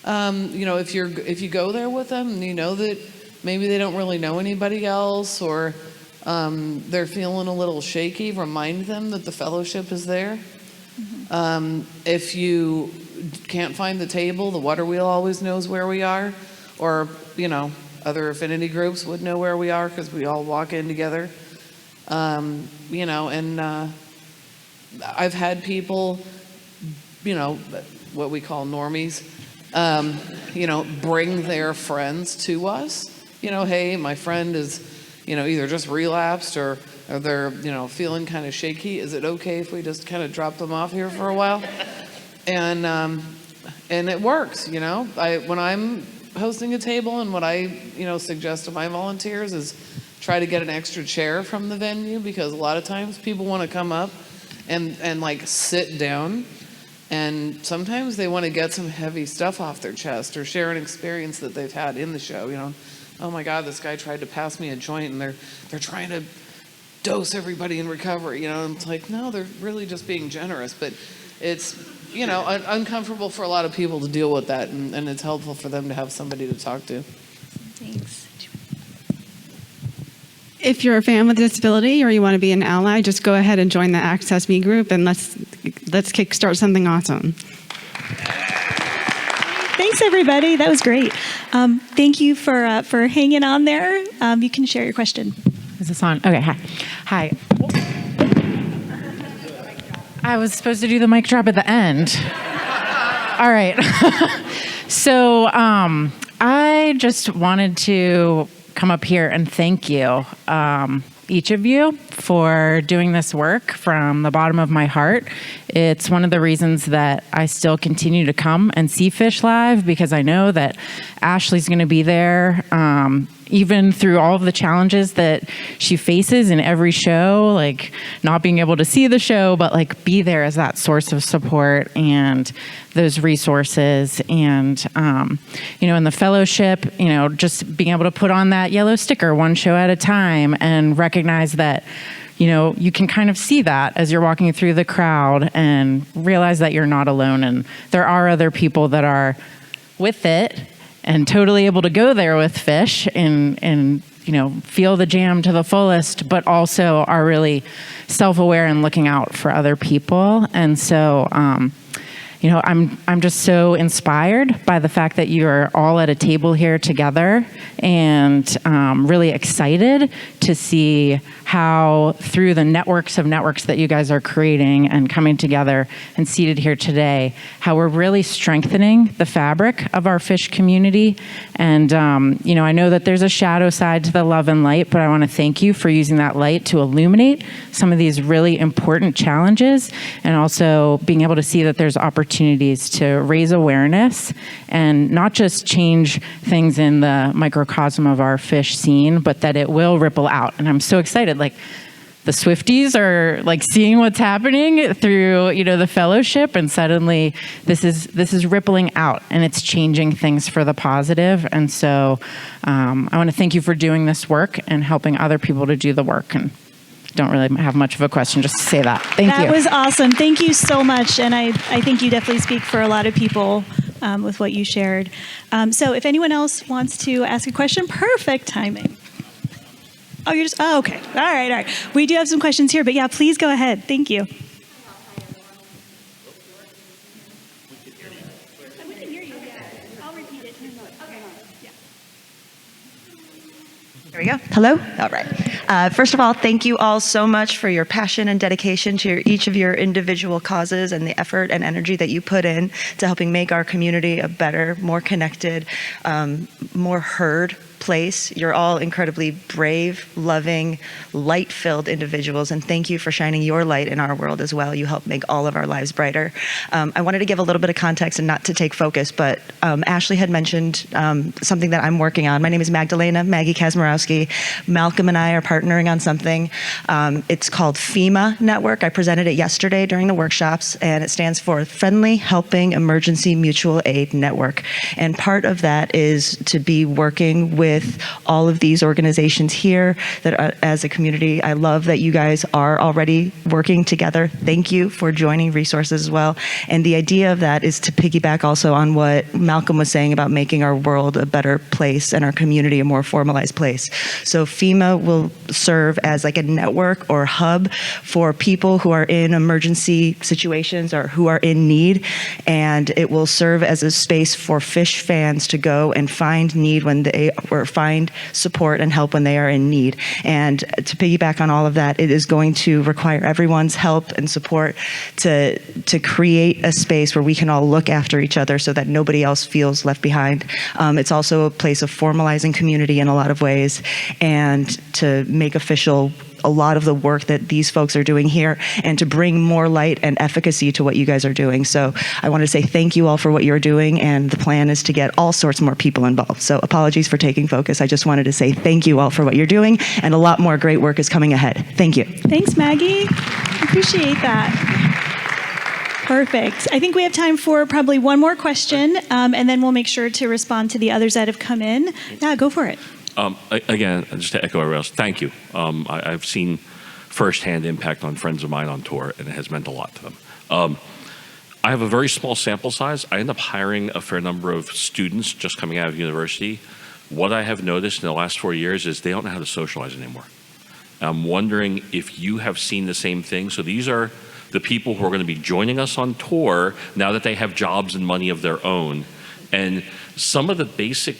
if you go there with them and you know that maybe they don't really know anybody else, or they're feeling a little shaky, remind them that the Fellowship is there. If you can't find the table, the Water Wheel always knows where we are, or other affinity groups would know where we are because we all walk in together. And I've had people, what we call normies, bring their friends to us. Hey, my friend is, either just relapsed or they're, feeling kind of shaky. Is it okay if we just kind of drop them off here for a while? And it works, when I'm hosting a table, and what I, suggest to my volunteers is try to get an extra chair from the venue, because a lot of times people want to come up and like sit down, and sometimes they want to get some heavy stuff off their chest or share an experience that they've had in the show. Oh my God, this guy tried to pass me a joint, and they're trying to dose everybody in recovery. And it's like, no, they're really just being generous, but it's uncomfortable for a lot of people to deal with that, and it's helpful for them to have somebody to talk to. Thanks. If you're a fan with a disability or you want to be an ally, just go ahead and join the Access Me group, and let's kickstart something awesome. Thanks, everybody. That was great. Thank you for hanging on there. You can share your question. Is this on? Okay, hi. I was supposed to do the mic drop at the end. All right. So I just wanted to come up here and thank you, each of you, for doing this work from the bottom of my heart. It's one of the reasons that I still continue to come and see Phish live, because I know that Ashley's going to be there, even through all of the challenges that she faces in every show, like not being able to see the show, but like be there as that source of support and those resources. And, in the Fellowship, just being able to put on that yellow sticker one show at a time and recognize that, you can kind of see that as you're walking through the crowd and realize that you're not alone. And there are other people that are with it and totally able to go there with Phish and feel the jam to the fullest, but also are really self-aware and looking out for other people. And so, I'm just so inspired by the fact that you're all at a table here together, and really excited to see how through the networks of networks that you guys are creating and coming together and seated here today, how we're really strengthening the fabric of our Phish community. And, I know that there's a shadow side to the love and light, but I want to thank you for using that light to illuminate some of these really important challenges, and also being able to see that there's opportunities to raise awareness and not just change things in the microcosm of our Phish scene, but that it will ripple out. And I'm so excited. Like, the Swifties are like seeing what's happening through, the Fellowship, and suddenly this is rippling out, and it's changing things for the positive. And so I want to thank you for doing this work and helping other people to do the work. And don't really have much of a question, just to say that. Thank you. That was awesome. Thank you so much. And I think you definitely speak for a lot of people with what you shared. So if anyone else wants to ask a question, perfect timing. Oh, okay. All right. We do have some questions here, but yeah, please go ahead. Thank you. We can hear you. I'll repeat it. Okay. There we go. Hello? All right. First of all, thank you all so much for your passion and dedication to each of your individual causes, and the effort and energy that you put in to helping make our community a better, more connected, more heard place. You're all incredibly brave, loving, light-filled individuals, and thank you for shining your light in our world as well. You help make all of our lives brighter. I wanted to give a little bit of context and not to take focus, but Ashley had mentioned something that I'm working on. My name is Maggie Kazmarowski. Malcolm and I are partnering on something. It's called FEMA Network. I presented it yesterday during the workshops, and it stands for Friendly Helping Emergency Mutual Aid Network. And part of that is to be working with all of these organizations here that as a community, I love that you guys are already working together. Thank you for joining resources as well. And the idea of that is to piggyback also on what Malcolm was saying about making our world a better place and our community a more formalized place. So FEMA will serve as like a network or hub for people who are in emergency situations or who are in need, and it will serve as a space for Phish fans to go and find need when they, or find support and help when they are in need. And to piggyback on all of that, it is going to require everyone's help and support to create a space where we can all look after each other so that nobody else feels left behind. It's also a place of formalizing community in a lot of ways, and to make official a lot of the work that these folks are doing here, and to bring more light and efficacy to what you guys are doing. So I want to say thank you all for what you're doing, and the plan is to get all sorts more people involved. So apologies for taking focus. I just wanted to say thank you all for what you're doing, and a lot more great work is coming ahead. Thank you. Thanks, Maggie. Appreciate that. Perfect. I think we have time for probably one more question, and then we'll make sure to respond to the others that have come in. Yeah, go for it. Again, just to echo everyone else, thank you. I've seen firsthand impact on friends of mine on tour, and it has meant a lot to them. I have a very small sample size. I end up hiring a fair number of students just coming out of university. What I have noticed in the last 4 years is they don't know how to socialize anymore. I'm wondering if you have seen the same thing. So these are the people who are going to be joining us on tour now that they have jobs and money of their own. And some of the basic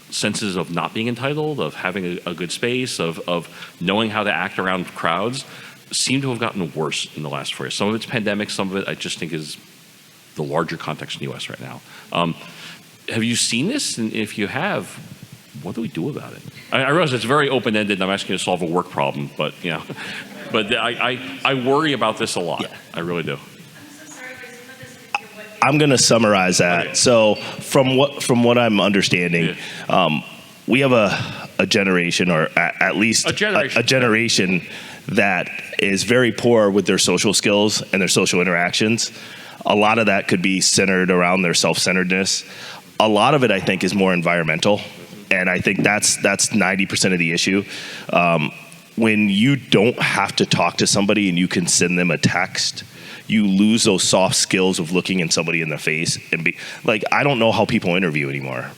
senses of not being entitled, of having a good space, of knowing how to act around crowds, seem to have gotten worse in the last 4 years. Some of it's pandemic, some of it I just think is the larger context in the US right now. Have you seen this? And if you have, what do we do about it? I realize it's very open-ended and I'm asking you to solve a work problem, but you know, but I worry about this a lot. Yeah. I really do. I'm going to summarize that. Okay. So from what I'm understanding, we have a generation, or at least a generation that is very poor with their social skills and their social interactions. A lot of that could be centered around their self-centeredness. A lot of it, I think, is more environmental, and I think that's 90% of the issue. When you don't have to talk to somebody and you can send them a text, you lose those soft skills of looking in somebody in the face and be like, I don't know how people interview anymore,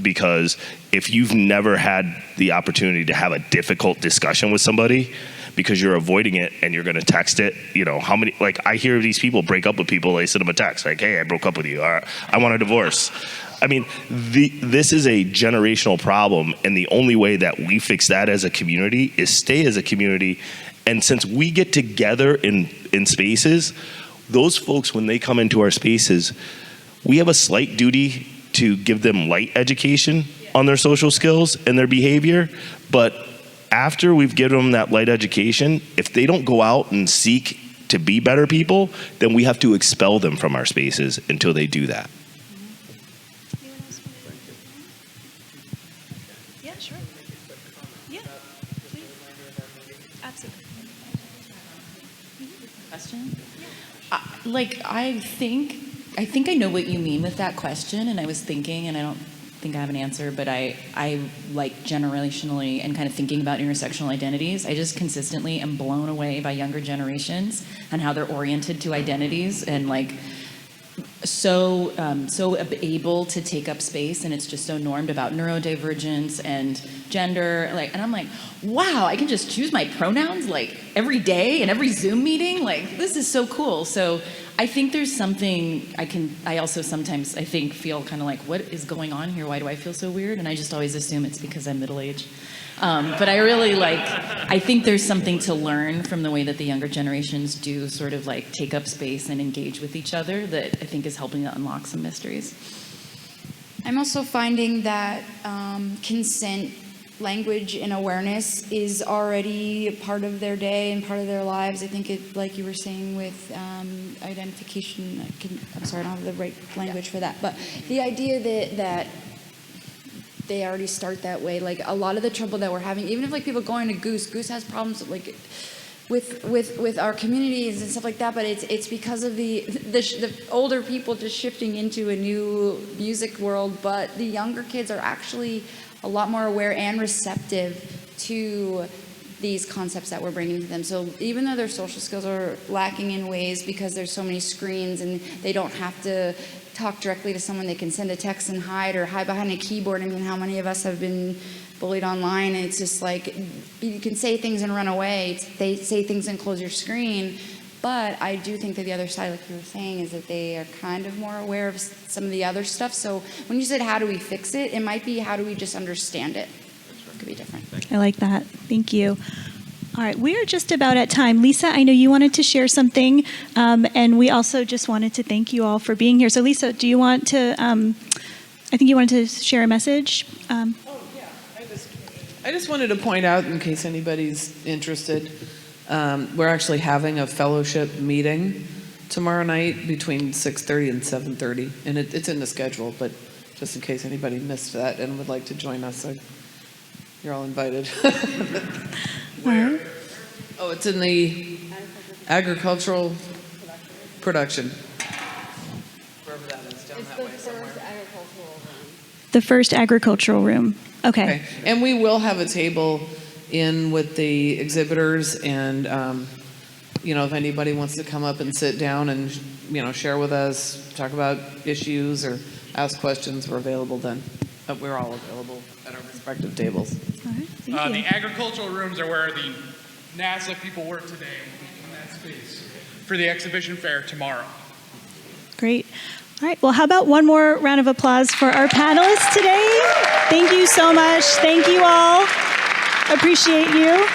because if you've never had the opportunity to have a difficult discussion with somebody because you're avoiding it and you're going to text it, you know, how many, like I hear these people break up with people, they send them a text like, hey, I broke up with you, or I want a divorce. I mean, this is a generational problem, and the only way that we fix that as a community is stay as a community. And since we get together in spaces, those folks, when they come into our spaces, we have a slight duty to give them light education on their social skills and their behavior. But after we've given them that light education, if they don't go out and seek to be better people, then we have to expel them from our spaces until they do that. Yeah, sure. Yeah, please. Absolutely. Question? I think I know what you mean with that question, and I was thinking, and I don't think I have an answer, but I like generationally and kind of thinking about intersectional identities, I just consistently am blown away by younger generations and how they're oriented to identities and like so able to take up space, and it's just so normed about neurodivergence and gender, like, and I'm like, wow, I can just choose my pronouns like every day in every Zoom meeting, like this is so cool. So I think there's something I also sometimes I think feel kind of like, what is going on here? Why do I feel so weird? And I just always assume it's because I'm middle-aged. But I really I think there's something to learn from the way that the younger generations do sort of like take up space and engage with each other that I think is helping to unlock some mysteries. I'm also finding that consent language and awareness is already a part of their day and part of their lives. I think it, like you were saying with identification, I'm sorry, I don't have the right language for that, but the idea that they already start that way. Like a lot of the trouble that we're having, even if like people going to Goose has problems like with our communities and stuff like that, but it's because of the older people just shifting into a new music world, but the younger kids are actually a lot more aware and receptive to these concepts that we're bringing to them. So even though their social skills are lacking in ways because there's so many screens and they don't have to talk directly to someone, they can send a text and hide or hide behind a keyboard. I mean, how many of us have been bullied online? And it's just like, you can say things and run away. They say things and close your screen. But I do think that the other side, like you were saying, is that they are kind of more aware of some of the other stuff. So when you said, how do we fix it? It might be, how do we just understand it? It could be different. I like that. Thank you. All right, we are just about at time. Lisa, I know you wanted to share something, and we also just wanted to thank you all for being here. So Lisa, do you want to, I think you wanted to share a message. I just wanted to point out, in case anybody's interested, we're actually having a fellowship meeting tomorrow night between 6:30 and 7:30, and it's in the schedule, but just in case anybody missed that and would like to join us, you're all invited. Where? Oh, it's in the agricultural production. Wherever that is, down that way somewhere. The first agricultural room. Okay. And we will have a table in with the exhibitors, and if anybody wants to come up and sit down and share with us, talk about issues or ask questions, we're available then. We're all available at our respective tables. All right. Thank you. The agricultural rooms are where the NASA people work today in that space for the exhibition fair tomorrow. Great. All right, well, how about one more round of applause for our panelists today? Thank you so much. Thank you all. Appreciate you.